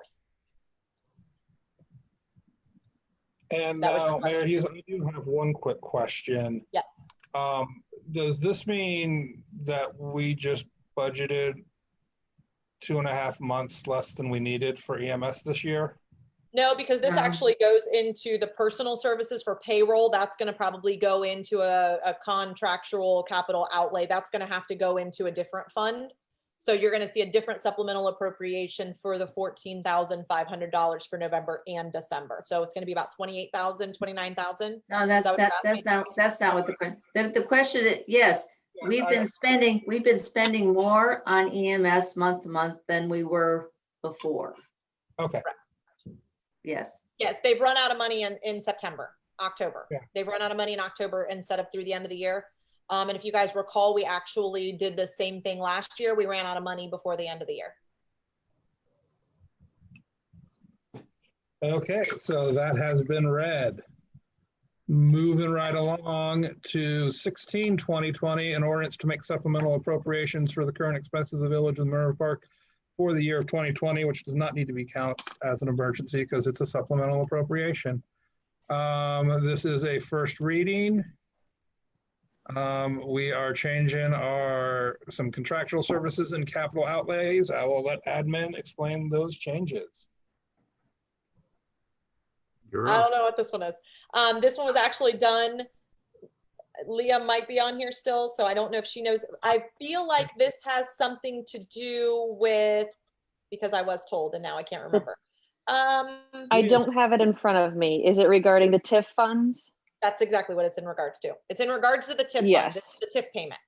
And now, Mayor Hughes, I do have one quick question. Yes. Does this mean that we just budgeted 2.5 months less than we needed for EMS this year? No, because this actually goes into the personal services for payroll. That's going to probably go into a contractual capital outlay. That's going to have to go into a different fund. So you're going to see a different supplemental appropriation for the $14,500 for November and December. So it's going to be about 28,000, 29,000. No, that's not what the question is. Yes, we've been spending more on EMS month to month than we were before. Okay. Yes. Yes, they've run out of money in September, October. Yeah. They've run out of money in October instead of through the end of the year. And if you guys recall, we actually did the same thing last year. We ran out of money before the end of the year. Okay, so that has been read. Moving right along to 16, 2020, an ordinance to make supplemental appropriations for the current expenses of the Village of Minerva Park for the year of 2020, which does not need to be counted as an emergency because it's a supplemental appropriation. This is a first reading. We are changing some contractual services and capital outlays. I will let admin explain those changes. I don't know what this one is. This one was actually done. Leah might be on here still, so I don't know if she knows. I feel like this has something to do with, because I was told and now I can't remember. I don't have it in front of me. Is it regarding the TIF funds? That's exactly what it's in regards to. It's in regards to the TIF Yes. fund. It's the TIF payment.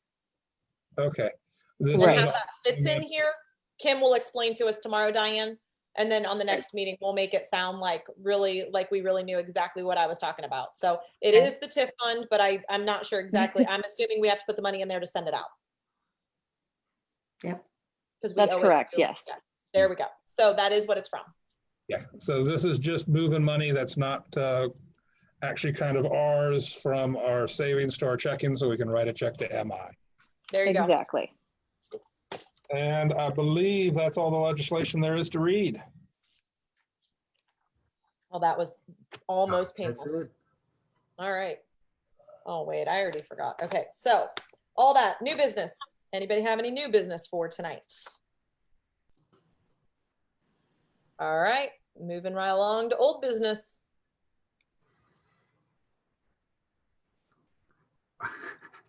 Okay. And how that fits in here, Kim will explain to us tomorrow, Diane. And then on the next meeting, we'll make it sound like we really knew exactly what I was talking about. So it is the TIF fund, but I'm not sure exactly. I'm assuming we have to put the money in there to send it out. Yep. That's correct, yes. Yeah. There we go. So that is what it's from. Yeah, so this is just moving money that's not actually kind of ours from our savings to our checking, so we can write a check to MI. There you go. Exactly. And I believe that's all the legislation there is to read. Well, that was almost That's painless. it. All right. Oh, wait, I already forgot. Okay, so all that, new business. Anybody have any new business for tonight? All right, moving right along to old business.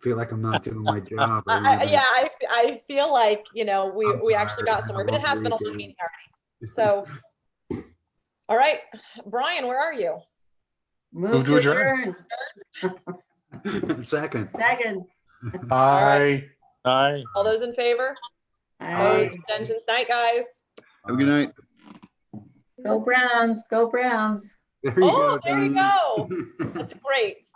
Feel like I'm not doing my job. or anything. Yeah, I feel like, we I'm actually got tired. somewhere, I but it had a has long been a whole weekend. meeting already. So, all right, Brian, where are you? Move to adjourn. Second. Second. Aye. Aye. All those in favor? Opposed, abstentions, night, guys. Have a good night. Go Browns, go Browns. There you Oh, go, there you Diane. go. That's great.